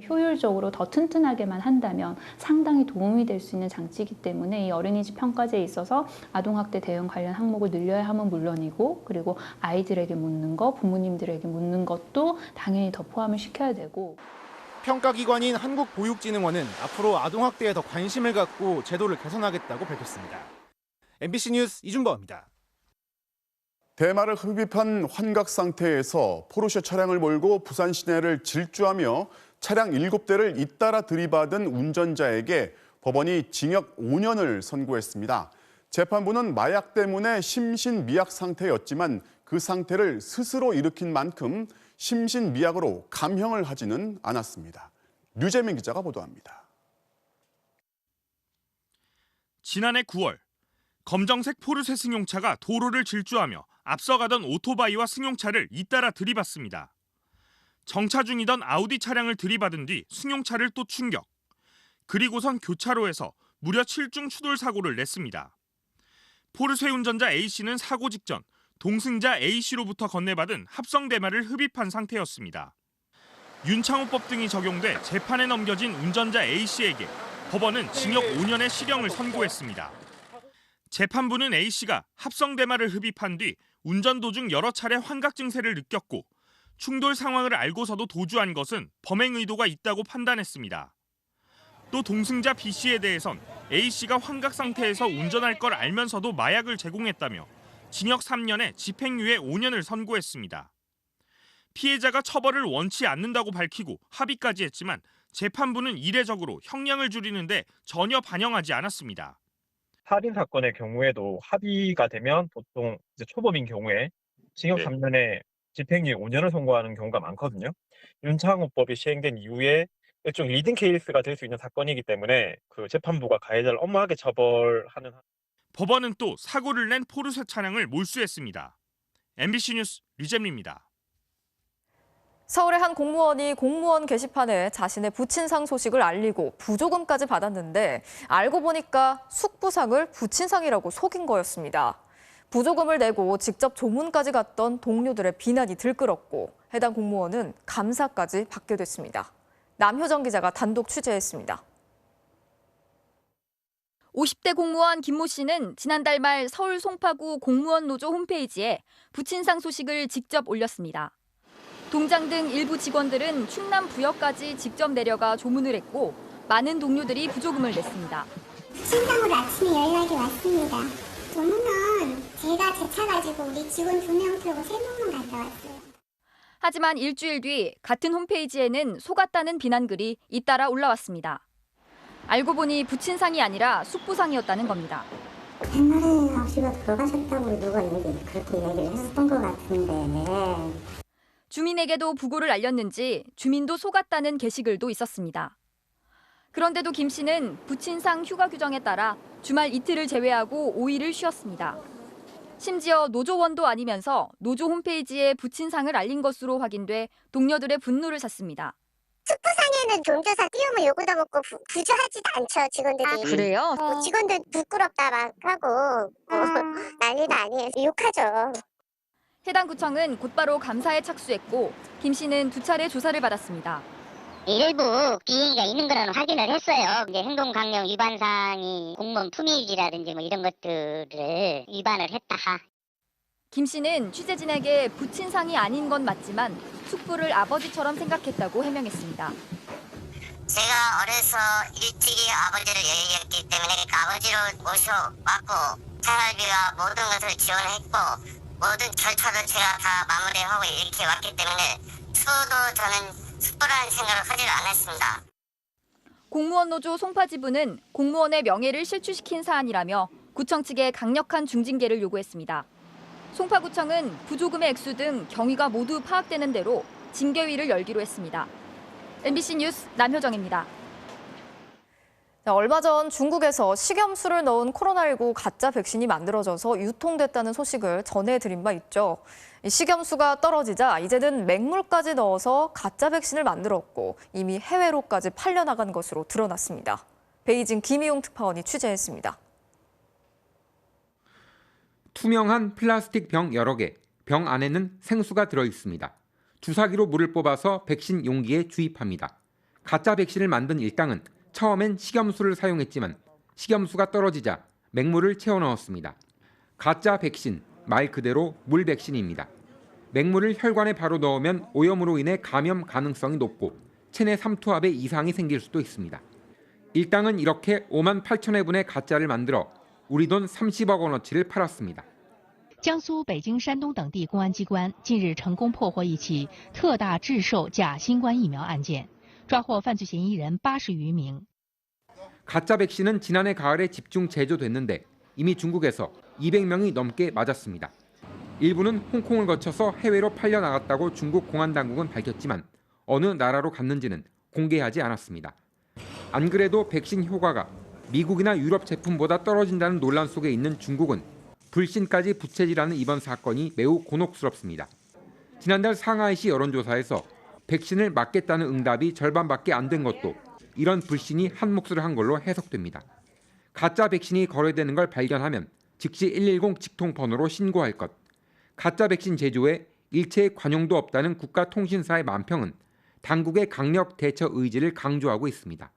효율적으로 더 튼튼하게만 한다면 상당히 도움이 될 수 있는 장치이기 때문에 이 어린이집 평가제에 있어서 아동학대 대응 관련 항목을 늘려야 함은 물론이고, 그리고 아이들에게 묻는 것, 부모님들에게 묻는 것도 당연히 더 포함을 시켜야 되고. 평가기관인 한국보육진흥원은 앞으로 아동학대에 더 관심을 갖고 제도를 개선하겠다고 밝혔습니다. MBC 뉴스 이준범입니다. 대마를 흡입한 환각 상태에서 포르쉐 차량을 몰고 부산 시내를 질주하며 차량 7대를 잇따라 들이받은 운전자에게 법원이 징역 5년을 선고했습니다. 재판부는 마약 때문에 심신미약 상태였지만 그 상태를 스스로 일으킨 만큼 심신미약으로 감형을 하지는 않았습니다. 류재민 기자가 보도합니다. 지난해 9월 검정색 포르쉐 승용차가 도로를 질주하며 앞서가던 오토바이와 승용차를 잇따라 들이받습니다. 정차 중이던 아우디 차량을 들이받은 뒤 승용차를 또 충격. 그리고선 교차로에서 무려 7중 추돌 사고를 냈습니다. 포르쉐 운전자 A씨는 사고 직전 동승자 A씨로부터 건네받은 합성 대마를 흡입한 상태였습니다. 윤창호법 등이 적용돼 재판에 넘겨진 운전자 A씨에게 법원은 징역 5년의 실형을 선고했습니다. 재판부는 A씨가 합성 대마를 흡입한 뒤 운전 도중 여러 차례 환각 증세를 느꼈고 충돌 상황을 알고서도 도주한 것은 범행 의도가 있다고 판단했습니다. 또 동승자 B씨에 대해선 A씨가 환각 상태에서 운전할 걸 알면서도 마약을 제공했다며 징역 3년에 집행유예 5년을 선고했습니다. 피해자가 처벌을 원치 않는다고 밝히고 합의까지 했지만 재판부는 이례적으로 형량을 줄이는데 전혀 반영하지 않았습니다. 살인 사건의 경우에도 합의가 되면 보통 이제 초범인 경우에 징역 3년에 집행유예 5년을 선고하는 경우가 많거든요. 윤창호법이 시행된 이후에 일종 리딩 케이스가 될 수 있는 사건이기 때문에 그 재판부가 가해자를 엄하게 처벌하는. 법원은 또 사고를 낸 포르쉐 차량을 몰수했습니다. MBC 뉴스 류잼리입니다. 서울의 한 공무원이 공무원 게시판에 자신의 부친상 소식을 알리고 부조금까지 받았는데 알고 보니까 숙부상을 부친상이라고 속인 거였습니다. 부조금을 내고 직접 조문까지 갔던 동료들의 비난이 들끓었고 해당 공무원은 감사까지 받게 됐습니다. 남효정 기자가 단독 취재했습니다. 50대 공무원 김모 씨는 지난달 말 서울 송파구 공무원 노조 홈페이지에 부친상 소식을 직접 올렸습니다. 동장 등 일부 직원들은 충남 부여까지 직접 내려가 조문을 했고 많은 동료들이 부조금을 냈습니다. 부친상으로 아침에 연락이 왔습니다. 조문은 제가 제 차 가지고 우리 직원 2명 태우고 3명만 갔다 왔어요. 하지만 일주일 뒤 같은 홈페이지에는 속았다는 비난글이 잇따라 올라왔습니다. 알고 보니 부친상이 아니라 숙부상이었다는 겁니다. 옛날에 아버지가 돌아가셨다고 누가 그렇게 얘기를 했었던 것 같은데. 주민에게도 부고를 알렸는지 주민도 속았다는 게시글도 있었습니다. 그런데도 김 씨는 부친상 휴가 규정에 따라 주말 이틀을 제외하고 5일을 쉬었습니다. 심지어 노조원도 아니면서 노조 홈페이지에 부친상을 알린 것으로 확인돼 동료들의 분노를 샀습니다. 숙부상에는 돈조사 띄우면 요구도 먹고 구조하지도 않죠, 직원들이. 아, 그래요? 직원들 부끄럽다 막 하고 난리도 아니에요. 욕하죠. 해당 구청은 곧바로 감사에 착수했고 김 씨는 2차례 조사를 받았습니다. 일부 비행기가 있는 거는 확인을 했어요. 이제 행동강령 위반 사항이 공무원 품위유지라든지 뭐 이런 것들을 위반을 했다. 김 씨는 취재진에게 부친상이 아닌 건 맞지만 숙부를 아버지처럼 생각했다고 해명했습니다. 제가 어려서 일찍이 아버지를 여의었기 때문에 아버지로 모셔왔고 생활비와 모든 것을 지원했고 모든 절차도 제가 다 마무리하고 이렇게 왔기 때문에 수도 저는 숙부라는 생각을 하지 않았습니다. 공무원 노조 송파 지부는 공무원의 명예를 실추시킨 사안이라며 구청 측에 강력한 중징계를 요구했습니다. 송파구청은 부조금의 액수 등 경위가 모두 파악되는 대로 징계위를 열기로 했습니다. MBC 뉴스 남효정입니다. 얼마 전 중국에서 식염수를 넣은 코로나19 가짜 백신이 만들어져서 유통됐다는 소식을 전해드린 바 있죠. 식염수가 떨어지자 이제는 맹물까지 넣어서 가짜 백신을 만들었고 이미 해외로까지 팔려나간 것으로 드러났습니다. 베이징 김희용 특파원이 취재했습니다. 투명한 플라스틱 병 여러 개, 병 안에는 생수가 들어있습니다. 주사기로 물을 뽑아서 백신 용기에 주입합니다. 가짜 백신을 만든 일당은 처음엔 식염수를 사용했지만 식염수가 떨어지자 맹물을 채워 넣었습니다. 가짜 백신, 말 그대로 물 백신입니다. 맹물을 혈관에 바로 넣으면 오염으로 인해 감염 가능성이 높고 체내 삼투압에 이상이 생길 수도 있습니다. 일당은 이렇게 5만 8천 회분의 가짜를 만들어 우리 돈 30억 원어치를 팔았습니다. 江苏、北京、山东等地公安机关近日成功破获一起特大制售假新冠疫苗案件，抓获犯罪嫌疑人80余名。 가짜 백신은 지난해 가을에 집중 제조됐는데 이미 중국에서 200명이 넘게 맞았습니다. 일부는 홍콩을 거쳐서 해외로 팔려나갔다고 중국 공안당국은 밝혔지만 어느 나라로 갔는지는 공개하지 않았습니다. 안 그래도 백신 효과가 미국이나 유럽 제품보다 떨어진다는 논란 속에 있는 중국은 불신까지 부채질하는 이번 사건이 매우 곤혹스럽습니다. 지난달 상하이시 여론조사에서 백신을 맞겠다는 응답이 절반밖에 안 된 것도 이런 불신이 한 몫을 한 걸로 해석됩니다. 가짜 백신이 거래되는 걸 발견하면 즉시 110 직통번호로 신고할 것. 가짜 백신 제조에 일체의 관용도 없다는 국가통신사의 만평은 당국의 강력 대처 의지를 강조하고 있습니다.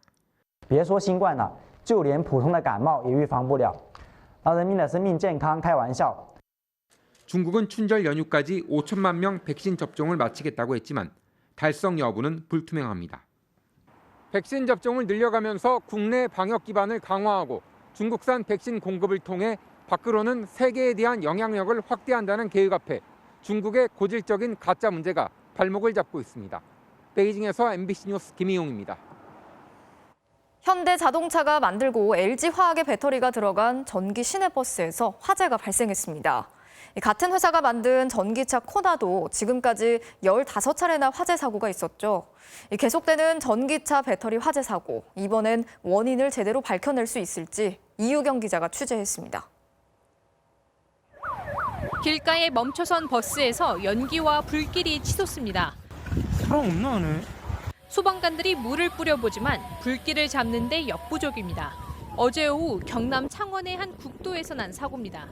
别说新冠了，就连普通的感冒也预防不了，拿人民的生命健康开玩笑。 중국은 춘절 연휴까지 5천만 명 백신 접종을 마치겠다고 했지만 달성 여부는 불투명합니다. 백신 접종을 늘려가면서 국내 방역 기반을 강화하고 중국산 백신 공급을 통해 밖으로는 세계에 대한 영향력을 확대한다는 계획 앞에 중국의 고질적인 가짜 문제가 발목을 잡고 있습니다. 베이징에서 MBC 뉴스 김희용입니다. 현대자동차가 만들고 LG화학의 배터리가 들어간 전기 시내버스에서 화재가 발생했습니다. 같은 회사가 만든 전기차 코나도 지금까지 15차례나 화재 사고가 있었죠. 계속되는 전기차 배터리 화재 사고, 이번엔 원인을 제대로 밝혀낼 수 있을지 이유경 기자가 취재했습니다. 길가에 멈춰선 버스에서 연기와 불길이 치솟습니다. 사람 없나 하네. 소방관들이 물을 뿌려보지만 불길을 잡는 데 역부족입니다. 어제 오후 경남 창원의 한 국도에서 난 사고입니다.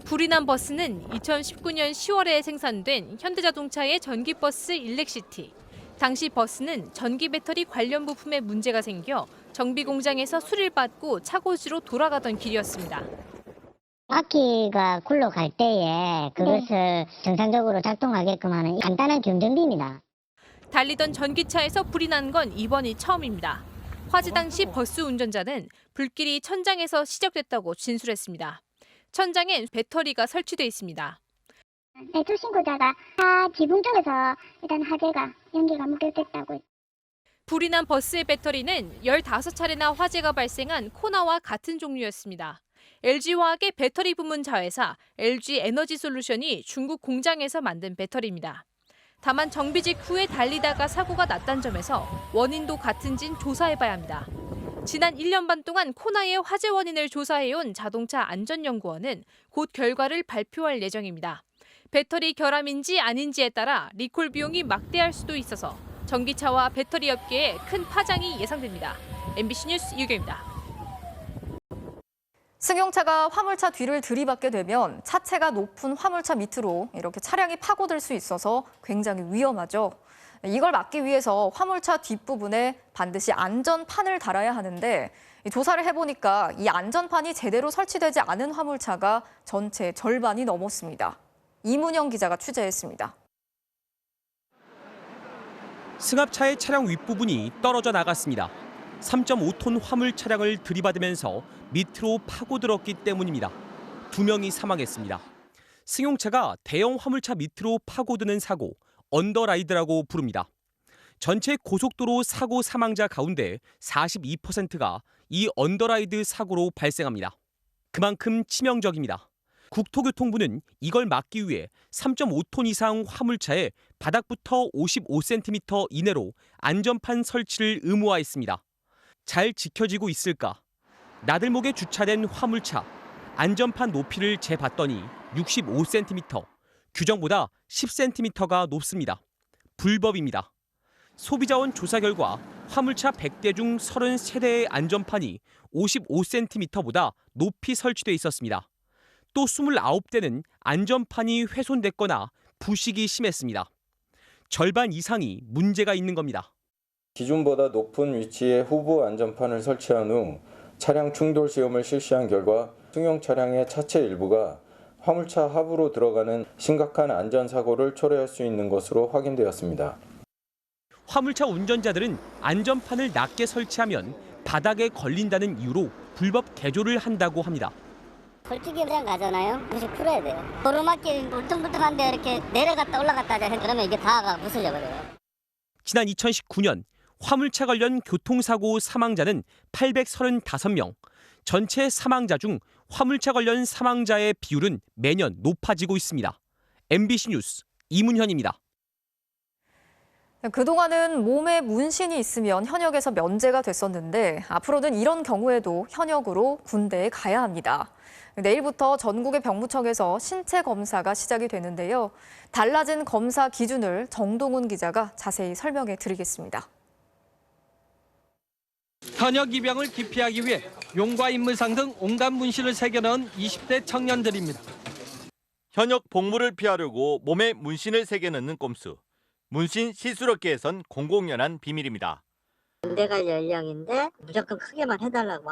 불이 난 버스는 2019년 10월에 생산된 현대자동차의 전기버스 일렉시티. 당시 버스는 전기 배터리 관련 부품에 문제가 생겨 정비 공장에서 수리를 받고 차고지로 돌아가던 길이었습니다. 바퀴가 굴러갈 때에 그것을 정상적으로 작동하게끔 하는 간단한 경정비입니다. 달리던 전기차에서 불이 난 건 이번이 처음입니다. 화재 당시 버스 운전자는 불길이 천장에서 시작됐다고 진술했습니다. 천장엔 배터리가 설치돼 있습니다. 배출 신고자가 지붕 쪽에서 일단 화재가 연기가 목격됐다고. 불이 난 버스의 배터리는 15차례나 화재가 발생한 코나와 같은 종류였습니다. LG화학의 배터리 부문 자회사 LG에너지솔루션이 중국 공장에서 만든 배터리입니다. 다만 정비직 후에 달리다가 사고가 났다는 점에서 원인도 같은지는 조사해봐야 합니다. 지난 1년 반 동안 코나의 화재 원인을 조사해온 자동차 안전연구원은 곧 결과를 발표할 예정입니다. 배터리 결함인지 아닌지에 따라 리콜 비용이 막대할 수도 있어서 전기차와 배터리 업계에 큰 파장이 예상됩니다. MBC 뉴스 이유경입니다. 승용차가 화물차 뒤를 들이받게 되면 차체가 높은 화물차 밑으로 이렇게 차량이 파고들 수 있어서 굉장히 위험하죠. 이걸 막기 위해서 화물차 뒷부분에 반드시 안전판을 달아야 하는데 조사를 해보니까 이 안전판이 제대로 설치되지 않은 화물차가 전체 절반이 넘었습니다. 이문영 기자가 취재했습니다. 승합차의 차량 윗부분이 떨어져 나갔습니다. 3.5톤 화물 차량을 들이받으면서 밑으로 파고들었기 때문입니다. 2명이 사망했습니다. 승용차가 대형 화물차 밑으로 파고드는 사고, 언더라이드라고 부릅니다. 전체 고속도로 사고 사망자 가운데 42%가 이 언더라이드 사고로 발생합니다. 그만큼 치명적입니다. 국토교통부는 이걸 막기 위해 3.5톤 이상 화물차에 바닥부터 55cm 이내로 안전판 설치를 의무화했습니다. 잘 지켜지고 있을까? 나들목에 주차된 화물차, 안전판 높이를 재봤더니 65cm, 규정보다 10cm가 높습니다. 불법입니다. 소비자원 조사 결과 화물차 100대 중 33대의 안전판이 55cm보다 높이 설치돼 있었습니다. 또 29대는 안전판이 훼손됐거나 부식이 심했습니다. 절반 이상이 문제가 있는 겁니다. 기준보다 높은 위치에 후부 안전판을 설치한 후 차량 충돌 시험을 실시한 결과 승용 차량의 차체 일부가 화물차 하부로 들어가는 심각한 안전사고를 초래할 수 있는 것으로 확인되었습니다. 화물차 운전자들은 안전판을 낮게 설치하면 바닥에 걸린다는 이유로 불법 개조를 한다고 합니다. 솔직히 그냥 가잖아요. 무식 풀어야 돼요. 도로막길 울퉁불퉁한데 이렇게 내려갔다 올라갔다 하자 그러면 이게 다가 부서져 버려요. 지난 2019년 화물차 관련 교통사고 사망자는 835명, 전체 사망자 중 화물차 관련 사망자의 비율은 매년 높아지고 있습니다. MBC 뉴스 이문현입니다. 그동안은 몸에 문신이 있으면 현역에서 면제가 됐었는데 앞으로는 이런 경우에도 현역으로 군대에 가야 합니다. 내일부터 전국의 병무청에서 신체 검사가 시작이 되는데요. 달라진 검사 기준을 정동훈 기자가 자세히 설명해 드리겠습니다. 현역 입영을 기피하기 위해 용과 인물상 등 온갖 문신을 새겨넣은 20대 청년들입니다. 현역 복무를 피하려고 몸에 문신을 새겨넣는 꼼수. 문신 시술업계에선 공공연한 비밀입니다. 군대 갈 연령인데 무조건 크게만 해달라고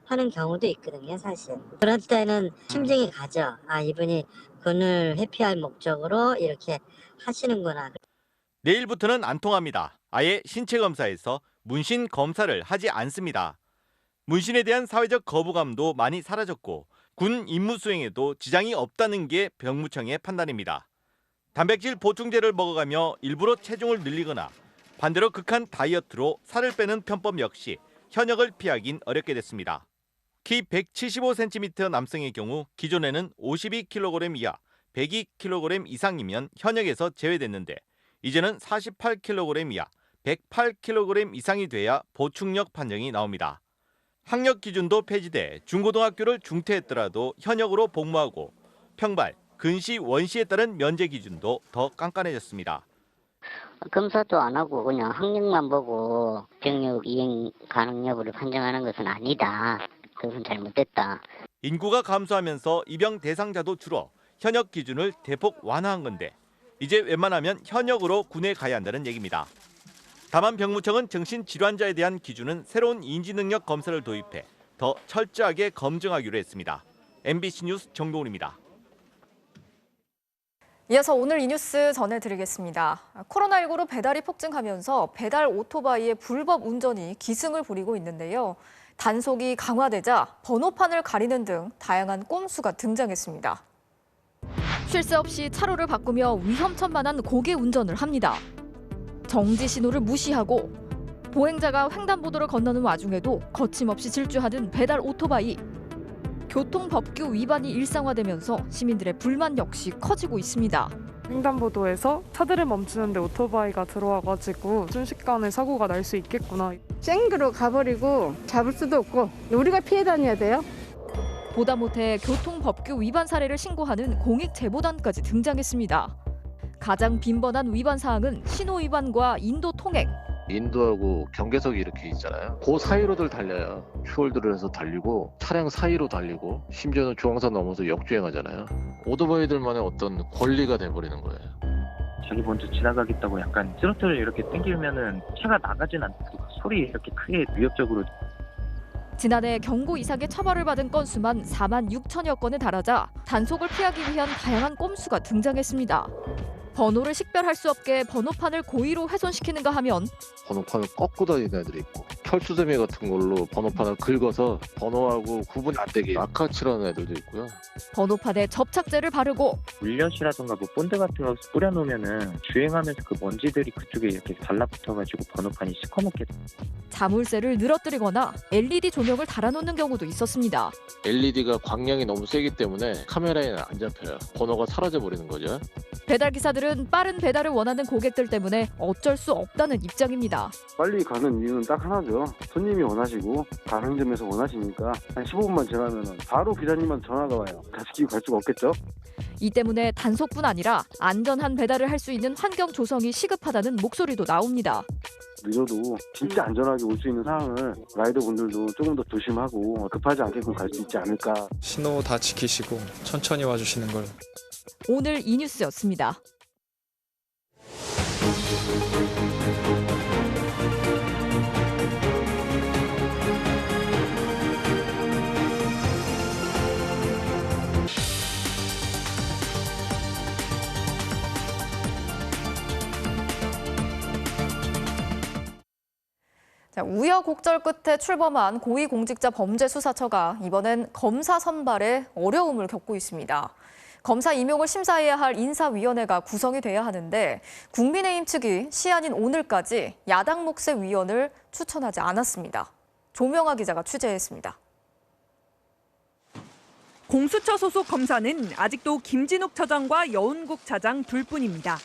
하는 경우도 있거든요, 사실. 그럴 때는 심증이 가죠. 아, 이분이 군을 회피할 목적으로 이렇게 하시는구나. 내일부터는 안 통합니다. 아예 신체 검사에서 문신 검사를 하지 않습니다. 문신에 대한 사회적 거부감도 많이 사라졌고 군 임무 수행에도 지장이 없다는 게 병무청의 판단입니다. 단백질 보충제를 먹어가며 일부러 체중을 늘리거나 반대로 극한 다이어트로 살을 빼는 편법 역시 현역을 피하긴 어렵게 됐습니다. 키 175cm 남성의 경우 기존에는 52kg 이하, 102kg 이상이면 현역에서 제외됐는데 이제는 48kg 이하, 108kg 이상이 돼야 보충력 판정이 나옵니다. 학력 기준도 폐지돼 중고등학교를 중퇴했더라도 현역으로 복무하고 평발, 근시, 원시에 따른 면제 기준도 더 깐깐해졌습니다. 검사도 안 하고 그냥 학력만 보고 병력 이행 가능 여부를 판정하는 것은 아니다. 그것은 잘못됐다. 인구가 감소하면서 입영 대상자도 줄어 현역 기준을 대폭 완화한 건데 이제 웬만하면 현역으로 군에 가야 한다는 얘기입니다. 다만 병무청은 정신질환자에 대한 기준은 새로운 인지능력 검사를 도입해 더 철저하게 검증하기로 했습니다. MBC 뉴스 정동훈입니다. 이어서 오늘 이 뉴스 전해드리겠습니다. 코로나19로 배달이 폭증하면서 배달 오토바이의 불법 운전이 기승을 부리고 있는데요. 단속이 강화되자 번호판을 가리는 등 다양한 꼼수가 등장했습니다. 쉴 새 없이 차로를 바꾸며 위험천만한 고개 운전을 합니다. 정지 신호를 무시하고 보행자가 횡단보도를 건너는 와중에도 거침없이 질주하는 배달 오토바이. 교통법규 위반이 일상화되면서 시민들의 불만 역시 커지고 있습니다. 횡단보도에서 차들을 멈추는데 오토바이가 들어와가지고 순식간에 사고가 날 수 있겠구나. 생으로 가버리고 잡을 수도 없고 우리가 피해 다녀야 돼요. 보다 못해 교통법규 위반 사례를 신고하는 공익제보단까지 등장했습니다. 가장 빈번한 위반 사항은 신호 위반과 인도 통행. 인도하고 경계석이 이렇게 있잖아요. 그 사이로들 달려요. 큐홀드를 해서 달리고 차량 사이로 달리고 심지어는 중앙선 넘어서 역주행하잖아요. 오토바이들만의 어떤 권리가 돼버리는 거예요. 자기 먼저 지나가겠다고 약간 트로트를 이렇게 당기면은 차가 나가진 않고 소리 이렇게 크게 위협적으로. 지난해 경고 이상의 처벌을 받은 건수만 4만 6천여 건에 달하자 단속을 피하기 위한 다양한 꼼수가 등장했습니다. 번호를 식별할 수 없게 번호판을 고의로 훼손시키는가 하면 번호판을 꺾고 다니는 애들이 있고 철수세미 같은 걸로 번호판을 긁어서 번호하고 구분이 안 되게 낙하칠하는 애들도 있고요. 번호판에 접착제를 바르고 물엿이라던가 뭐 본드 같은 거 뿌려놓으면은 주행하면서 그 먼지들이 그쪽에 이렇게 달라붙어가지고 번호판이 시커멓게. 자물쇠를 늘어뜨리거나 LED 조명을 달아놓는 경우도 있었습니다. LED가 광량이 너무 세기 때문에 카메라에는 안 잡혀요. 번호가 사라져버리는 거죠. 배달기사들은 빠른 배달을 원하는 고객들 때문에 어쩔 수 없다는 입장입니다. 빨리 가는 이유는 딱 하나죠. 손님이 원하시고 가맹점에서 원하시니까 한 15분만 지나면 바로 기사님한테 전화가 와요. 가시키고 갈 수가 없겠죠. 이 때문에 단속뿐 아니라 안전한 배달을 할 수 있는 환경 조성이 시급하다는 목소리도 나옵니다. 늦어도 진짜 안전하게 올 수 있는 상황을 라이더분들도 조금 더 조심하고 급하지 않게끔 갈 수 있지 않을까. 신호 다 지키시고 천천히 와주시는 걸. 오늘 이 뉴스였습니다. 우여곡절 끝에 출범한 고위공직자범죄수사처가 이번엔 검사 선발에 어려움을 겪고 있습니다. 검사 임용을 심사해야 할 인사위원회가 구성이 돼야 하는데 국민의힘 측이 시한인 오늘까지 야당 몫의 위원을 추천하지 않았습니다. 조명아 기자가 취재했습니다. 공수처 소속 검사는 아직도 김진욱 처장과 여운국 차장 둘뿐입니다.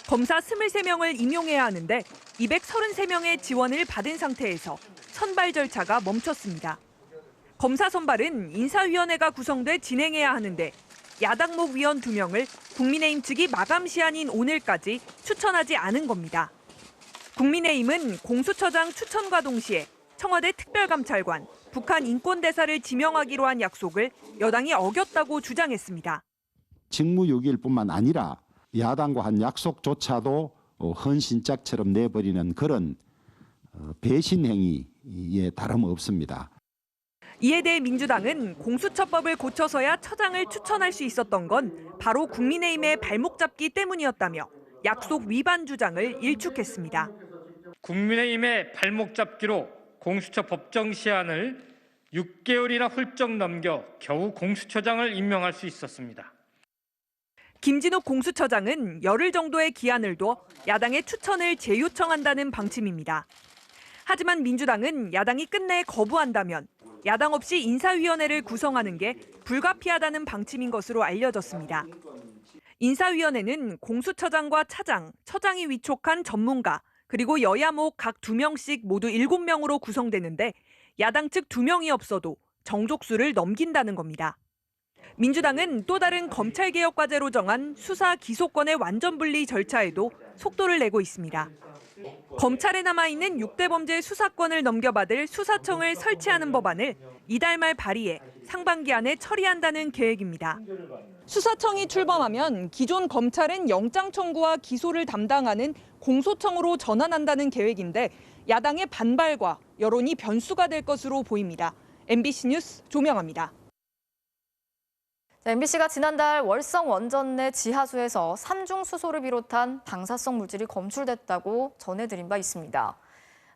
검사 23명을 임용해야 하는데 233명의 지원을 받은 상태에서 선발 절차가 멈췄습니다. 검사 선발은 인사위원회가 구성돼 진행해야 하는데 야당목 위원 2명을 국민의힘 측이 마감 시한인 오늘까지 추천하지 않은 겁니다. 국민의힘은 공수처장 추천과 동시에 청와대 특별감찰관, 북한 인권대사를 지명하기로 한 약속을 여당이 어겼다고 주장했습니다. 직무유기일 뿐만 아니라 야당과 한 약속조차도 헌신짝처럼 내버리는 그런 배신 행위에 다름없습니다. 이에 대해 민주당은 공수처법을 고쳐서야 처장을 추천할 수 있었던 건 바로 국민의힘의 발목 잡기 때문이었다며 약속 위반 주장을 일축했습니다. 국민의힘의 발목 잡기로 공수처 법정 시한을 6개월이나 훌쩍 넘겨 겨우 공수처장을 임명할 수 있었습니다. 김진욱 공수처장은 열흘 정도의 기한을 둬 야당의 추천을 재요청한다는 방침입니다. 하지만 민주당은 야당이 끝내 거부한다면 야당 없이 인사위원회를 구성하는 게 불가피하다는 방침인 것으로 알려졌습니다. 인사위원회는 공수처장과 차장, 처장이 위촉한 전문가, 그리고 여야모 각 2명씩 모두 7명으로 구성되는데 야당 측 2명이 없어도 정족수를 넘긴다는 겁니다. 민주당은 또 다른 검찰개혁 과제로 정한 수사 기소권의 완전 분리 절차에도 속도를 내고 있습니다. 검찰에 남아있는 6대 범죄 수사권을 넘겨받을 수사청을 설치하는 법안을 이달 말 발의해 상반기 안에 처리한다는 계획입니다. 수사청이 출범하면 기존 검찰은 영장 청구와 기소를 담당하는 공소청으로 전환한다는 계획인데 야당의 반발과 여론이 변수가 될 것으로 보입니다. MBC 뉴스 조명아입니다. MBC가 지난달 월성 원전 내 지하수에서 삼중수소를 비롯한 방사성 물질이 검출됐다고 전해드린 바 있습니다.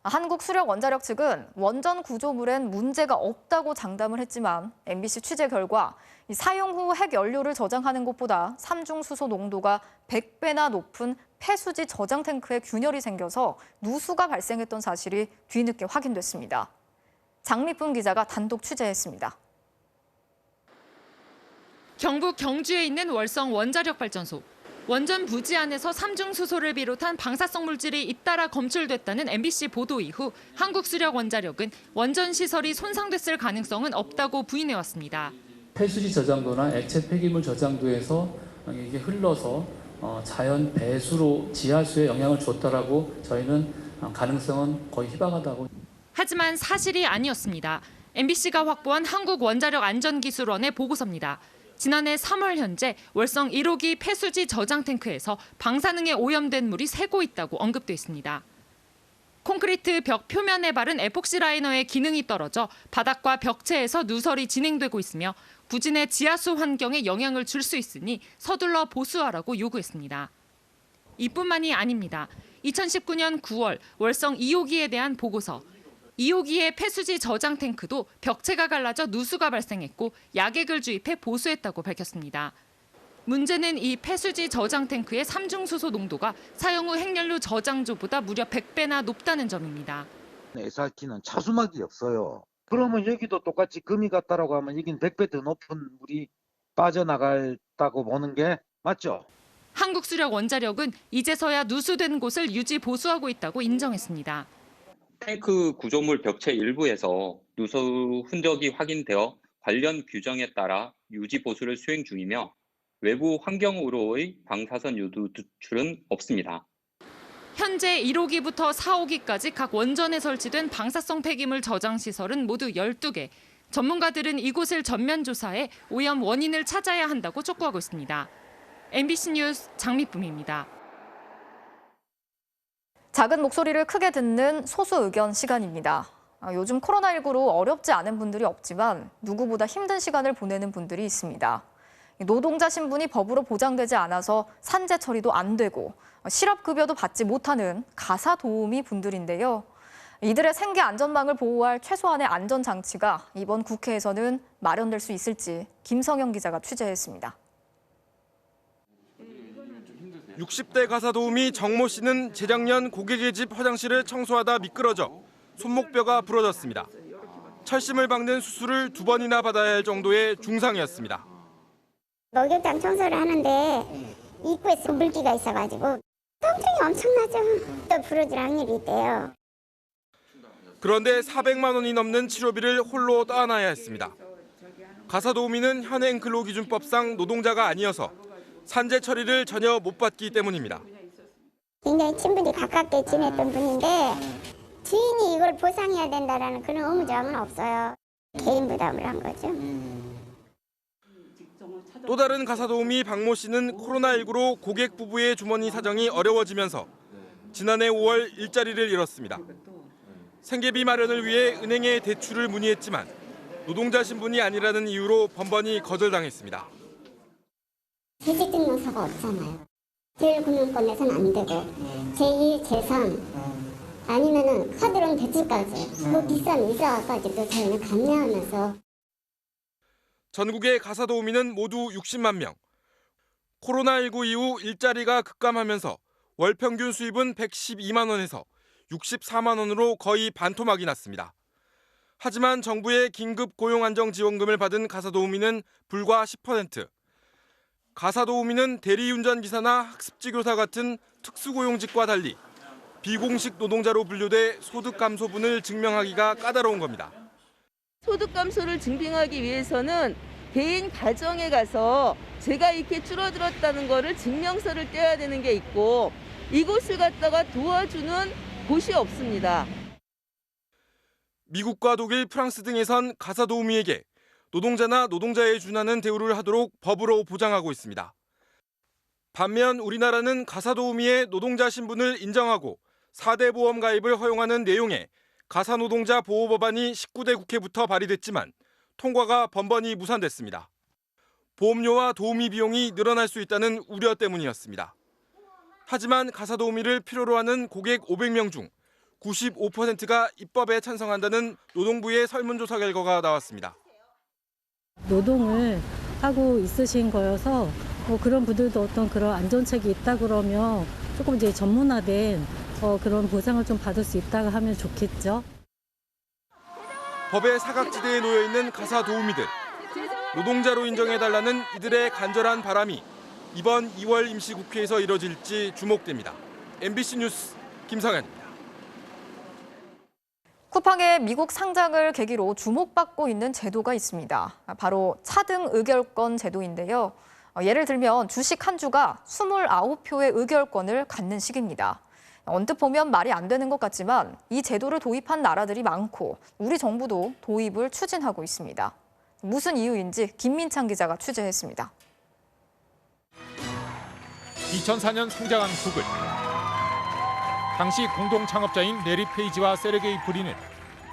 한국수력원자력 측은 원전 구조물엔 문제가 없다고 장담을 했지만 MBC 취재 결과 사용 후 핵연료를 저장하는 곳보다 삼중수소 농도가 100배나 높은 폐수지 저장 탱크에 균열이 생겨서 누수가 발생했던 사실이 뒤늦게 확인됐습니다. 장미쁨 기자가 단독 취재했습니다. 경북 경주에 있는 월성 원자력 발전소. 원전 부지 안에서 삼중수소를 비롯한 방사성 물질이 잇따라 검출됐다는 MBC 보도 이후 한국수력원자력은 원전 시설이 손상됐을 가능성은 없다고 부인해왔습니다. 폐수지 저장도나 액체 폐기물 저장도에서 이게 흘러서 자연 배수로 지하수에 영향을 줬다라고 저희는 가능성은 거의 희박하다고. 하지만 사실이 아니었습니다. MBC가 확보한 한국원자력안전기술원의 보고서입니다. 지난해 3월 현재 월성 1호기 폐수지 저장 탱크에서 방사능에 오염된 물이 새고 있다고 언급돼 있습니다. 콘크리트 벽 표면에 바른 에폭시 라이너의 기능이 떨어져 바닥과 벽체에서 누설이 진행되고 있으며 부지 내 지하수 환경에 영향을 줄 수 있으니 서둘러 보수하라고 요구했습니다. 이뿐만이 아닙니다. 2019년 9월 월성 2호기에 대한 보고서. 2호기의 폐수지 저장 탱크도 벽체가 갈라져 누수가 발생했고 약액을 주입해 보수했다고 밝혔습니다. 문제는 이 폐수지 저장 탱크의 삼중수소 농도가 사용 후 핵연료 저장조보다 무려 100배나 높다는 점입니다. SRT는 차수막이 없어요. 그러면 여기도 똑같이 금이 같다라고 하면 여긴 100배 더 높은 물이 빠져나갔다고 보는 게 맞죠? 한국수력원자력은 이제서야 누수된 곳을 유지 보수하고 있다고 인정했습니다. 탱크 구조물 벽체 일부에서 누수 흔적이 확인되어 관련 규정에 따라 유지 보수를 수행 중이며 외부 환경으로의 방사선 유두 누출은 없습니다. 현재 1호기부터 4호기까지 각 원전에 설치된 방사성 폐기물 저장 시설은 모두 12개. 전문가들은 이곳을 전면 조사해 오염 원인을 찾아야 한다고 촉구하고 있습니다. MBC 뉴스 장미쁨입니다. 작은 목소리를 크게 듣는 소수 의견 시간입니다. 요즘 코로나19로 어렵지 않은 분들이 없지만 누구보다 힘든 시간을 보내는 분들이 있습니다. 노동자 신분이 법으로 보장되지 않아서 산재 처리도 안 되고 실업급여도 받지 못하는 가사도우미 분들인데요. 이들의 생계 안전망을 보호할 최소한의 안전장치가 이번 국회에서는 마련될 수 있을지 김성영 기자가 취재했습니다. 60대 가사도우미 정모 씨는 재작년 고객의 집 화장실을 청소하다 미끄러져 손목뼈가 부러졌습니다. 철심을 박는 수술을 2번이나 받아야 할 정도의 중상이었습니다. 목욕탕 청소를 하는데 입구에 물기가 있어가지고 통증이 엄청나죠. 또 부러질 확률이 있대요. 그런데 400만 원이 넘는 치료비를 홀로 떠안아야 했습니다. 가사도우미는 현행 근로기준법상 노동자가 아니어서 산재 처리를 전혀 못 받기 때문입니다. 굉장히 친분이 가깝게 지냈던 분인데 주인이 이걸 보상해야 된다는 그런 의무감은 없어요. 개인 부담을 한 거죠. 또 다른 가사도우미 박모 씨는 코로나19로 고객 부부의 주머니 사정이 어려워지면서 지난해 5월 일자리를 잃었습니다. 생계비 마련을 위해 은행에 대출을 문의했지만 노동자 신분이 아니라는 이유로 번번이 거절당했습니다. 퇴직증명서가 없잖아요. 제일금융권에서는 안 되고 제2, 제3 아니면은 카드론 대출까지 그 비싼 이자까지도 저희는 감내하면서 전국의 가사도우미는 모두 60만 명. 코로나19 이후 일자리가 급감하면서 월 평균 수입은 112만 원에서 64만 원으로 거의 반토막이 났습니다. 하지만 정부의 긴급 고용안정지원금을 받은 가사도우미는 불과 10%. 가사도우미는 대리운전기사나 학습지교사 같은 특수고용직과 달리 비공식 노동자로 분류돼 소득 감소분을 증명하기가 까다로운 겁니다. 소득 감소를 증빙하기 위해서는 개인 가정에 가서 제가 이렇게 줄어들었다는 거를 증명서를 떼야 되는 게 있고 이곳을 갖다가 도와주는 곳이 없습니다. 미국과 독일, 프랑스 등에선 가사도우미에게 노동자나 노동자에 준하는 대우를 하도록 법으로 보장하고 있습니다. 반면 우리나라는 가사도우미의 노동자 신분을 인정하고 4대 보험 가입을 허용하는 내용의 가사노동자 보호법안이 19대 국회부터 발의됐지만 통과가 번번이 무산됐습니다. 보험료와 도우미 비용이 늘어날 수 있다는 우려 때문이었습니다. 하지만 가사도우미를 필요로 하는 고객 500명 중 95%가 입법에 찬성한다는 노동부의 설문조사 결과가 나왔습니다. 노동을 하고 있으신 거여서 그런 분들도 어떤 그런 안전책이 있다 그러면 조금 이제 전문화된 그런 보장을 좀 받을 수 있다고 하면 좋겠죠. 법의 사각지대에 놓여 있는 가사도우미들. 노동자로 인정해달라는 이들의 간절한 바람이 이번 2월 임시국회에서 이뤄질지 주목됩니다. MBC 뉴스 김성현입니다. 쿠팡의 미국 상장을 계기로 주목받고 있는 제도가 있습니다. 바로 차등 의결권 제도인데요. 예를 들면 주식 한 주가 29표의 의결권을 갖는 식입니다. 언뜻 보면 말이 안 되는 것 같지만 이 제도를 도입한 나라들이 많고 우리 정부도 도입을 추진하고 있습니다. 무슨 이유인지 김민창 기자가 취재했습니다. 2004년 상장한 구글. 당시 공동 창업자인 레리 페이지와 세르게이 브린은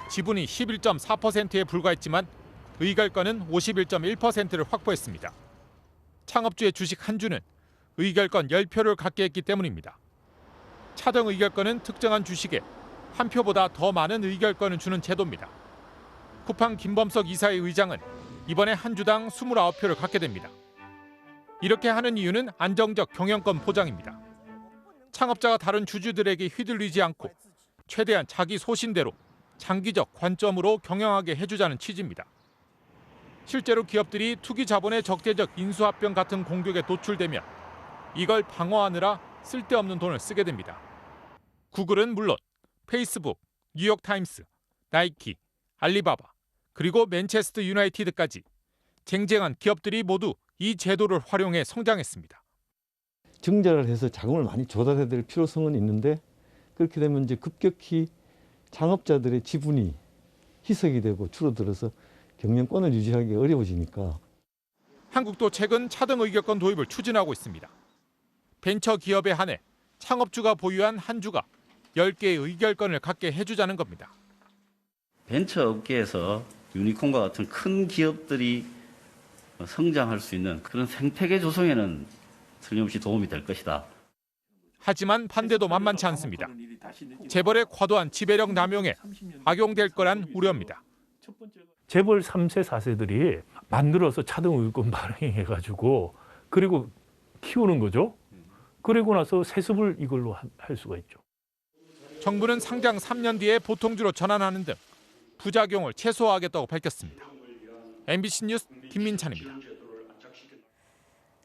지분이 11.4%에 불과했지만 의결권은 51.1%를 확보했습니다. 창업주의 주식 한 주는 의결권 10표를 갖게 했기 때문입니다. 차등 의결권은 특정한 주식에 한 표보다 더 많은 의결권을 주는 제도입니다. 쿠팡 김범석 이사의 의장은 이번에 한 주당 29표를 갖게 됩니다. 이렇게 하는 이유는 안정적 경영권 보장입니다. 창업자가 다른 주주들에게 휘둘리지 않고 최대한 자기 소신대로 장기적 관점으로 경영하게 해주자는 취지입니다. 실제로 기업들이 투기 자본의 적대적 인수합병 같은 공격에 노출되면 이걸 방어하느라 쓸데없는 돈을 쓰게 됩니다. 구글은 물론 페이스북, 뉴욕타임스, 나이키, 알리바바, 그리고 맨체스터 유나이티드까지 쟁쟁한 기업들이 모두 이 제도를 활용해 성장했습니다. 증자를 해서 자금을 많이 조달해야 될 필요성은 있는데 그렇게 되면 이제 급격히 창업자들의 지분이 희석이 되고 줄어들어서 경영권을 유지하기 어려워지니까. 한국도 최근 차등 의결권 도입을 추진하고 있습니다. 벤처 기업에 한해 창업주가 보유한 한 주가 10개의 의결권을 갖게 해주자는 겁니다. 벤처 업계에서 유니콘과 같은 큰 기업들이 성장할 수 있는 그런 생태계 조성에는 틀림없이 도움이 될 것이다. 하지만 반대도 만만치 않습니다. 재벌의 과도한 지배력 남용에 악용될 거란 우려입니다. 재벌 3세, 4세들이 만들어서 차등 의결권 발행해가지고 그리고 키우는 거죠. 그리고 나서 세습을 이걸로 할 수가 있죠. 정부는 상장 3년 뒤에 보통주로 전환하는 등 부작용을 최소화하겠다고 밝혔습니다. MBC 뉴스 김민찬입니다.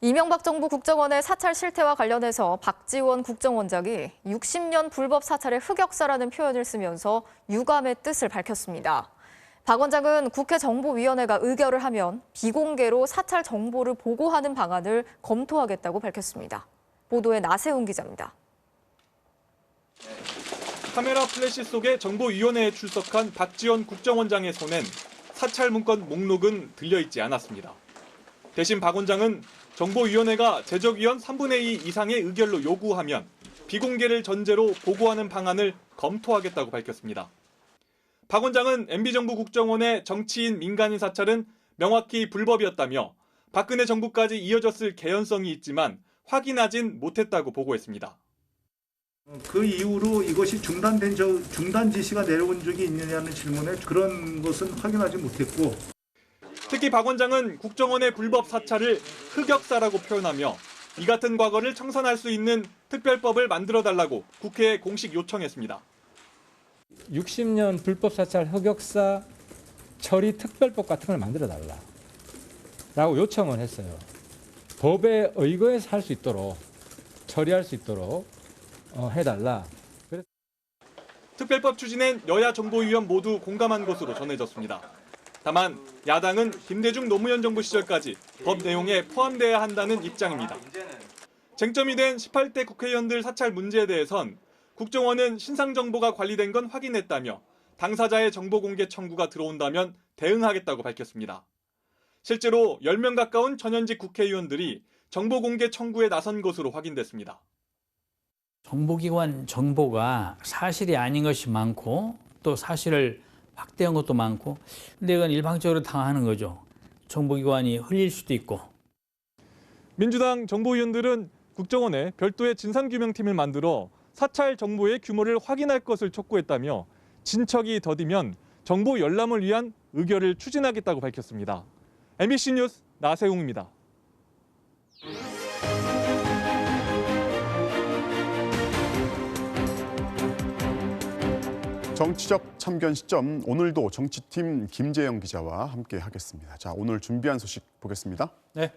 이명박 정부 국정원의 사찰 실태와 관련해서 박지원 국정원장이 60년 불법 사찰의 흑역사라는 표현을 쓰면서 유감의 뜻을 밝혔습니다. 박 원장은 국회 정보위원회가 의결을 하면 비공개로 사찰 정보를 보고하는 방안을 검토하겠다고 밝혔습니다. 보도에 나세훈 기자입니다. 카메라 플래시 속에 정보위원회에 출석한 박지원 국정원장의 손엔 사찰 문건 목록은 들려있지 않았습니다. 대신 박 원장은 정보위원회가 제적위원 3분의 2 이상의 의결로 요구하면 비공개를 전제로 보고하는 방안을 검토하겠다고 밝혔습니다. 박 원장은 MB정부 국정원의 정치인 민간인 사찰은 명확히 불법이었다며 박근혜 정부까지 이어졌을 개연성이 있지만 확인하진 못했다고 보고했습니다. 그 이후로 이것이 중단 지시가 내려온 적이 있느냐는 질문에 그런 것은 확인하지 못했고, 특히 박 원장은 국정원의 불법 사찰을 흑역사라고 표현하며 이 같은 과거를 청산할 수 있는 특별법을 만들어달라고 국회에 공식 요청했습니다. 60년 불법 사찰 흑역사 처리 특별법 같은 걸 만들어달라고 요청을 했어요. 법에 의거해서 할 수 있도록, 처리할 수 있도록 해달라. 특별법 추진엔 여야 정보위원 모두 공감한 것으로 전해졌습니다. 다만 야당은 김대중 노무현 정부 시절까지 법 내용에 포함돼야 한다는 입장입니다. 쟁점이 된 18대 국회의원들 사찰 문제에 대해선 국정원은 신상 정보가 관리된 건 확인했다며 당사자의 정보 공개 청구가 들어온다면 대응하겠다고 밝혔습니다. 실제로 10명 가까운 전현직 국회의원들이 정보 공개 청구에 나선 것으로 확인됐습니다. 정보기관 정보가 사실이 아닌 것이 많고 또 사실을 확대한 것도 많고, 근데 이건 일방적으로 당하는 거죠. 정보기관이 흘릴 수도 있고. 민주당 정보위원들은 국정원에 별도의 진상규명팀을 만들어 사찰 정보의 규모를 확인할 것을 촉구했다며 진척이 더디면 정보 열람을 위한 의결을 추진하겠다고 밝혔습니다. MBC 뉴스 나세웅입니다. 정치적 참견 시점, 오늘도 정치팀 김재영 기자와 함께 하겠습니다. 자, 오늘 준비한 소식 보겠습니다. 네.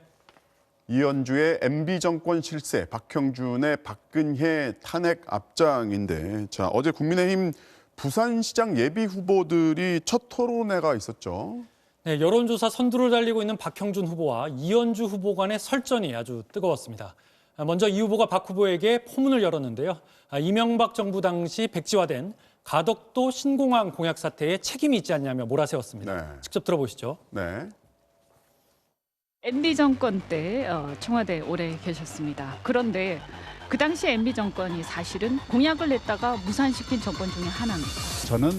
이현주의 MB 정권 실세, 박형준의 박근혜 탄핵 앞장인데, 자, 어제 국민의힘 부산시장 예비 후보들이 첫 토론회가 있었죠. 네, 여론조사 선두를 달리고 있는 박형준 후보와 이현주 후보 간의 설전이 아주 뜨거웠습니다. 먼저 이 후보가 박 후보에게 포문을 열었는데요. 이명박 정부 당시 백지화된 가덕도 신공항 공약 사태에 책임이 있지 않냐며 몰아세웠습니다. 네. 직접 들어보시죠. 네. MB 정권 때 청와대에 오래 계셨습니다. 그런데 그 당시 MB 정권이 사실은 공약을 냈다가 무산시킨 정권 중에 하나입니다. 저는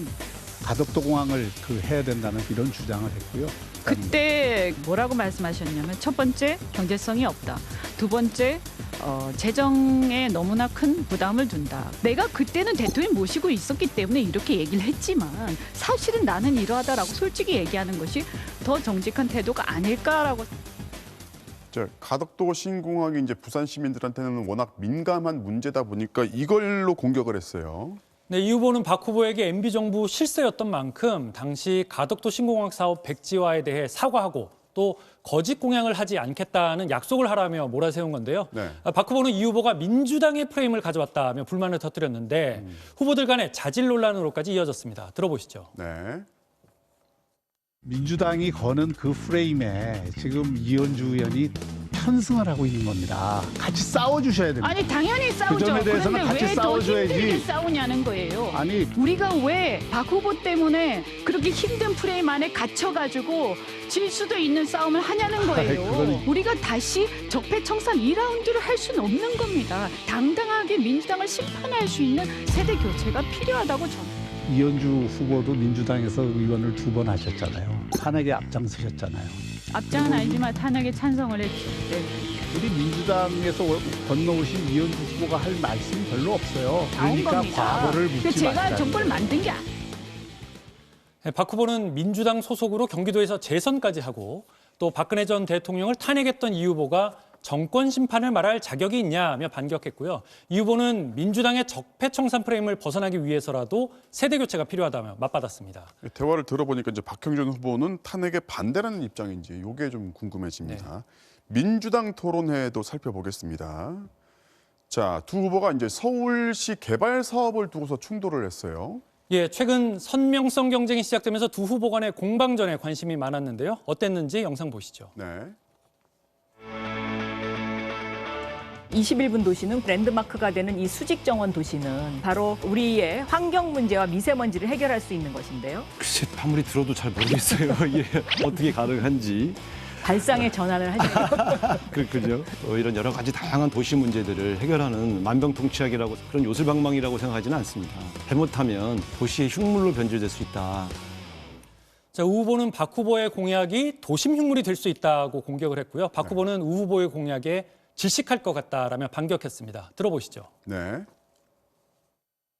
가덕도 공항을 해야 된다는 이런 주장을 했고요. 그때 뭐라고 말씀하셨냐면 첫 번째 경제성이 없다. 두 번째 재정에 너무나 큰 부담을 둔다. 내가 그때는 대통령 모시고 있었기 때문에 이렇게 얘기를 했지만 사실은 나는 이러하다라고 솔직히 얘기하는 것이 더 정직한 태도가 아닐까라고. 자, 가덕도 신공항이 이제 부산 시민들한테는 워낙 민감한 문제다 보니까 이걸로 공격을 했어요. 네, 이 후보는 박 후보에게 MB정부 실세였던 만큼 당시 가덕도 신공항 사업 백지화에 대해 사과하고 또 거짓 공약을 하지 않겠다는 약속을 하라며 몰아세운 건데요. 네. 박 후보는 이 후보가 민주당의 프레임을 가져왔다며 불만을 터뜨렸는데 후보들 간의 자질 논란으로까지 이어졌습니다. 들어보시죠. 네. 민주당이 거는 그 프레임에 지금 이현주 의원이 편승을 하고 있는 겁니다. 같이 싸워주셔야 됩니다. 아니 당연히 싸우죠. 그 점에 대해서는 그런데 같이 왜 더 싸워줘야지. 힘들게 싸우냐는 거예요. 아니 우리가 왜 박 후보 때문에 그렇게 힘든 프레임 안에 갇혀가지고 질 수도 있는 싸움을 하냐는 거예요. 그거는... 우리가 다시 적폐청산 2라운드를 할 수는 없는 겁니다. 당당하게 민주당을 심판할 수 있는 세대 교체가 필요하다고 저는. 이현주 후보도 민주당에서 의원을 2번 하셨잖아요. 탄핵에 앞장서셨잖아요. 앞장은 아니지만 탄핵에 찬성을 했기 때문에. 우리 민주당에서 건너오신 이현주 후보가 할 말씀이 별로 없어요. 그러니까 과거를 묻지 마시라. 제가 정권을 만든 게 아니에요. 박 후보는 민주당 소속으로 경기도에서 재선까지 하고 또 박근혜 전 대통령을 탄핵했던 이 후보가 정권 심판을 말할 자격이 있냐며 반격했고요. 이 후보는 민주당의 적폐청산 프레임을 벗어나기 위해서라도 세대 교체가 필요하다며 맞받았습니다. 대화를 들어보니까 이제 박형준 후보는 탄핵에 반대라는 입장인지 이게 좀 궁금해집니다. 네. 민주당 토론회도 살펴보겠습니다. 자, 두 후보가 이제 서울시 개발 사업을 두고서 충돌을 했어요. 예, 최근 선명성 경쟁이 시작되면서 두 후보 간의 공방전에 관심이 많았는데요. 어땠는지 영상 보시죠. 네. 21분 도시는 랜드마크가 되는 이 수직정원 도시는 바로 우리의 환경 문제와 미세먼지를 해결할 수 있는 것인데요. 글쎄, 아무리 들어도 잘 모르겠어요. 이게 어떻게 가능한지. 발상의 전환을 하죠. 그죠? 이런 여러 가지 다양한 도시 문제들을 해결하는 만병통치약이라고 그런 요술방망이라고 생각하지는 않습니다. 잘못하면 도시의 흉물로 변질될 수 있다. 자, 우 후보는 박 후보의 공약이 도심 흉물이 될 수 있다고 공격을 했고요. 박 후보는 우 후보의 공약에 질식할 것 같다라며 반격했습니다. 들어보시죠. 네.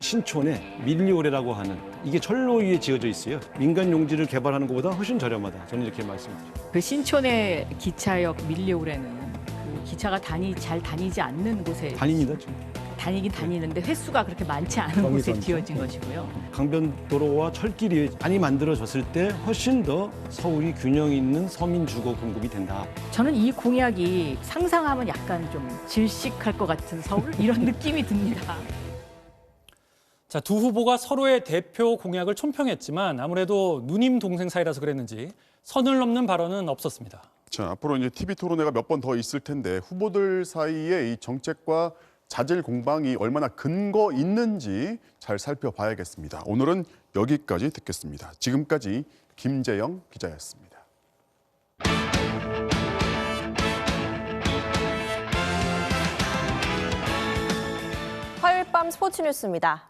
신촌에 밀리오레라고 하는 이게 철로 위에 지어져 있어요. 민간 용지를 개발하는 것보다 훨씬 저렴하다. 저는 이렇게 말씀드리죠. 그 신촌의 기차역 밀리오레는 그 기차가 잘 다니지 않는 곳에 다닙니다. 지금. 다니긴 다니는데 횟수가 그렇게 많지 않은 곳에 지어진 것이고요. 강변도로와 철길이 많이 만들어졌을 때 훨씬 더 서울이 균형 있는 서민 주거 공급이 된다. 저는 이 공약이 상상하면 약간 좀 질식할 것 같은 서울 이런 느낌이 듭니다. 자, 두 후보가 서로의 대표 공약을 촌평했지만 아무래도 누님 동생 사이라서 그랬는지 선을 넘는 발언은 없었습니다. 자, 앞으로 이제 TV 토론회가 몇 번 더 있을 텐데 후보들 사이에 이 정책과 자질 공방이 얼마나 근거 있는지 잘 살펴봐야겠습니다. 오늘은 여기까지 듣겠습니다. 지금까지 김재영 기자였습니다. 화요일 밤 스포츠 뉴스입니다.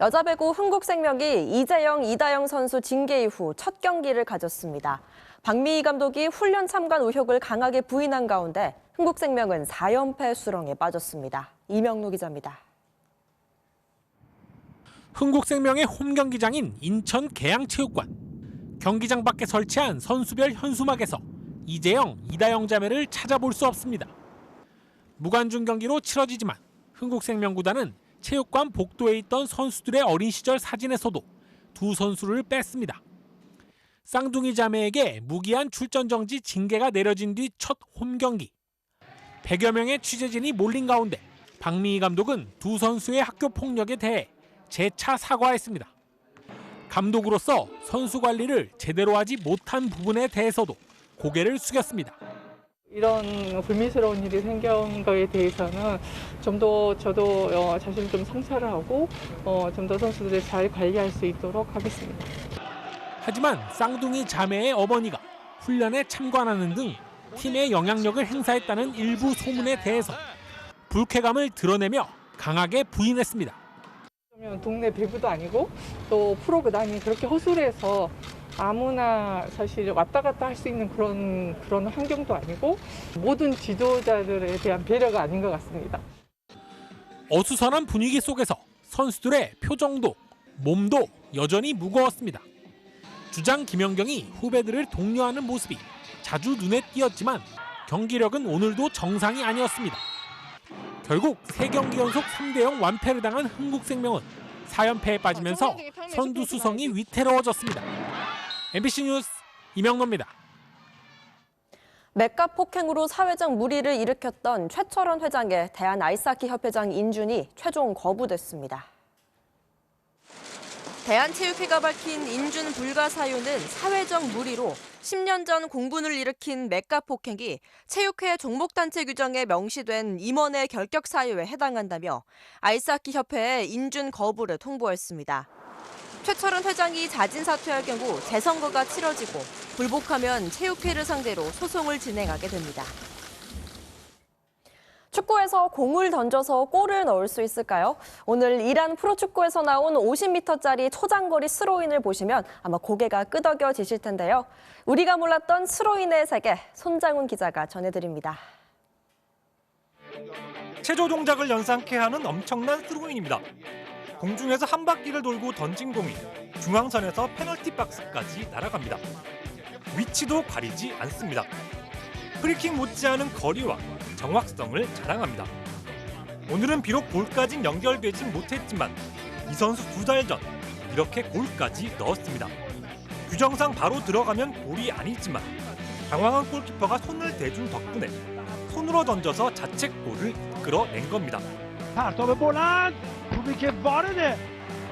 여자 배구 흥국생명이 이재영, 이다영 선수 징계 이후 첫 경기를 가졌습니다. 박미희 감독이 훈련 참관 의혹을 강하게 부인한 가운데 흥국생명은 4연패 수렁에 빠졌습니다. 이명로 기자입니다. 흥국생명의 홈 경기장인 인천 계양체육관. 경기장 밖에 설치한 선수별 현수막에서 이재영, 이다영 자매를 찾아볼 수 없습니다. 무관중 경기로 치러지지만 흥국생명 구단은 체육관 복도에 있던 선수들의 어린 시절 사진에서도 두 선수를 뺐습니다. 쌍둥이 자매에게 무기한 출전 정지 징계가 내려진 뒤 첫 홈 경기. 100여 명의 취재진이 몰린 가운데 박미희 감독은 두 선수의 학교 폭력에 대해 재차 사과했습니다. 감독으로서 선수 관리를 제대로 하지 못한 부분에 대해서도 고개를 숙였습니다. 이런 불미스러운 일이 생긴 거에 대해서는 좀 더 저도 자신을 좀 성찰을 하고 좀 더 선수들을 잘 관리할 수 있도록 하겠습니다. 하지만 쌍둥이 자매의 어머니가 훈련에 참관하는 등 팀의 영향력을 행사했다는 일부 소문에 대해서 불쾌감을 드러내며 강하게 부인했습니다. 동네 배구도 아니고 또 프로 구단이 그렇게 허술해서 아무나 사실 왔다 갔다 할 수 있는 그런 환경도 아니고 모든 지도자들에 대한 배려가 아닌 것 같습니다. 어수선한 분위기 속에서 선수들의 표정도 몸도 여전히 무거웠습니다. 주장 김연경이 후배들을 독려하는 모습이 자주 눈에 띄었지만 경기력은 오늘도 정상이 아니었습니다. 결국 3경기 연속 3대0 완패를 당한 흥국생명은 4연패에 빠지면서 선두 수성이 위태로워졌습니다. MBC 뉴스 이명노입니다. 맥값 폭행으로 사회적 물의를 일으켰던 최철원 회장의 대한아이스하키 협회장 인준이 최종 거부됐습니다. 대한체육회가 밝힌 인준 불가 사유는 사회적 물의로 10년 전 공분을 일으킨 맥값 폭행이 체육회 종목단체 규정에 명시된 임원의 결격 사유에 해당한다며 아이스하키 협회에 인준 거부를 통보했습니다. 최철원 회장이 자진 사퇴할 경우 재선거가 치러지고 불복하면 체육회를 상대로 소송을 진행하게 됩니다. 축구에서 공을 던져서 골을 넣을 수 있을까요? 오늘 이란 프로축구에서 나온 50m짜리 초장거리 스로인을 보시면 아마 고개가 끄덕여지실 텐데요. 우리가 몰랐던 스로인의 세계, 손장훈 기자가 전해드립니다. 체조 동작을 연상케 하는 엄청난 스로인입니다. 공중에서 한 바퀴를 돌고 던진 공이 중앙선에서 페널티 박스까지 날아갑니다. 위치도 가리지 않습니다. 프리킥 못지않은 거리와 정확성을 자랑합니다. 오늘은 비록 골까진 연결되진 못했지만 이 선수 2달 전 이렇게 골까지 넣었습니다. 규정상 바로 들어가면 골이 아니지만 당황한 골키퍼가 손을 대준 덕분에 손으로 던져서 자책골을 이끌어낸 겁니다.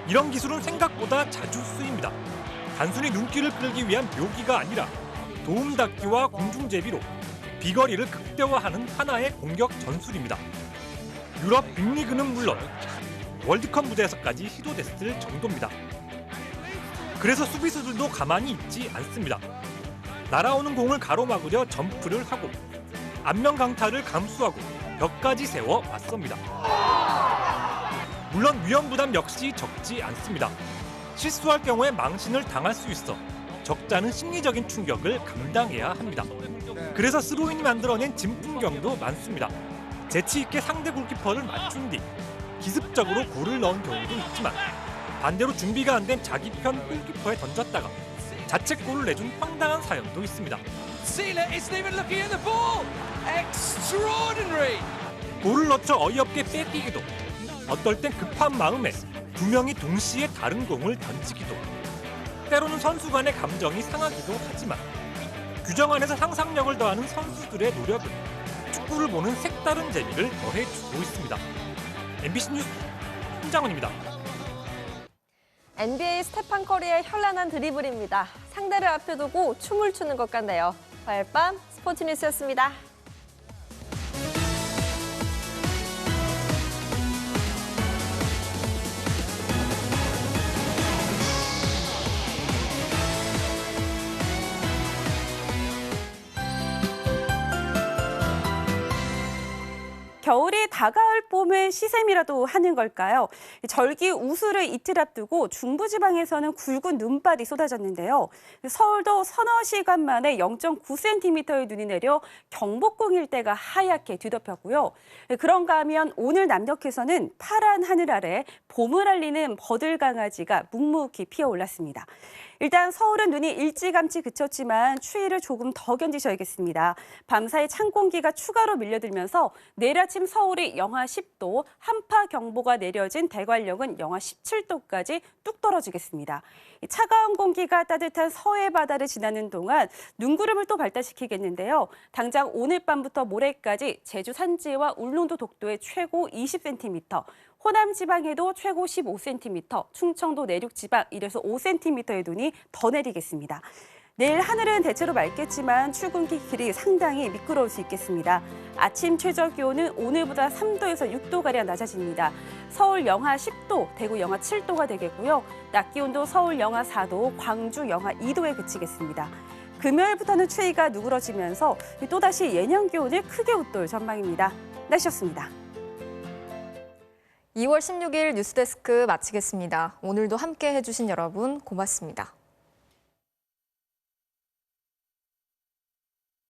이런 기술은 생각보다 자주 쓰입니다. 단순히 눈길을 끌기 위한 묘기가 아니라 도움닫기와 공중제비로 비거리를 극대화하는 하나의 공격 전술입니다. 유럽 빅리그는 물론 월드컵 무대에서까지 시도됐을 정도입니다. 그래서 수비수들도 가만히 있지 않습니다. 날아오는 공을 가로막으려 점프를 하고 안면 강타를 감수하고 벽까지 세워 맞섭니다. 물론 위험 부담 역시 적지 않습니다. 실수할 경우에 망신을 당할 수 있어 적잖은 심리적인 충격을 감당해야 합니다. 그래서 스로인이 만들어낸 진풍경도 많습니다. 재치 있게 상대 골키퍼를 맞춘 뒤 기습적으로 골을 넣은 경우도 있지만 반대로 준비가 안 된 자기 편 골키퍼에 던졌다가 자책골을 내준 황당한 사연도 있습니다. 골을 넣쳐 어이없게 뺏기기도, 어떨 땐 급한 마음에 두 명이 동시에 다른 공을 던지기도, 때로는 선수 간의 감정이 상하기도 하지만 규정 안에서 상상력을 더하는 선수들의 노력은 축구를 보는 색다른 재미를 더해주고 있습니다. MBC 뉴스 홍장훈입니다. NBA 스테판 커리의 현란한 드리블입니다. 상대를 앞에 두고 춤을 추는 것 같네요. 화요일 밤 스포츠 뉴스였습니다. 겨울이 다가올 봄을 시샘이라도 하는 걸까요? 절기 우수를 이틀 앞두고 중부지방에서는 굵은 눈발이 쏟아졌는데요. 서울도 서너 시간 만에 0.9cm의 눈이 내려 경복궁 일대가 하얗게 뒤덮였고요. 그런가 하면 오늘 남녘에서는 파란 하늘 아래 봄을 알리는 버들강아지가 묵묵히 피어올랐습니다. 일단 서울은 눈이 일찌감치 그쳤지만 추위를 조금 더 견디셔야겠습니다. 밤사이 찬 공기가 추가로 밀려들면서 내일 아침 서울이 영하 10도, 한파 경보가 내려진 대관령은 영하 17도까지 뚝 떨어지겠습니다. 차가운 공기가 따뜻한 서해 바다를 지나는 동안 눈구름을 또 발달시키겠는데요. 당장 오늘 밤부터 모레까지 제주 산지와 울릉도 독도에 최고 20cm, 호남 지방에도 최고 15cm, 충청도 내륙 지방 1에서 5cm의 눈이 더 내리겠습니다. 내일 하늘은 대체로 맑겠지만 출근길이 상당히 미끄러울 수 있겠습니다. 아침 최저 기온은 오늘보다 3도에서 6도가량 낮아집니다. 서울 영하 10도, 대구 영하 7도가 되겠고요. 낮 기온도 서울 영하 4도, 광주 영하 2도에 그치겠습니다. 금요일부터는 추위가 누그러지면서 또다시 예년 기온을 크게 웃돌 전망입니다. 날씨였습니다. 2월 16일 뉴스데스크 마치겠습니다. 오늘도 함께 해주신 여러분 고맙습니다.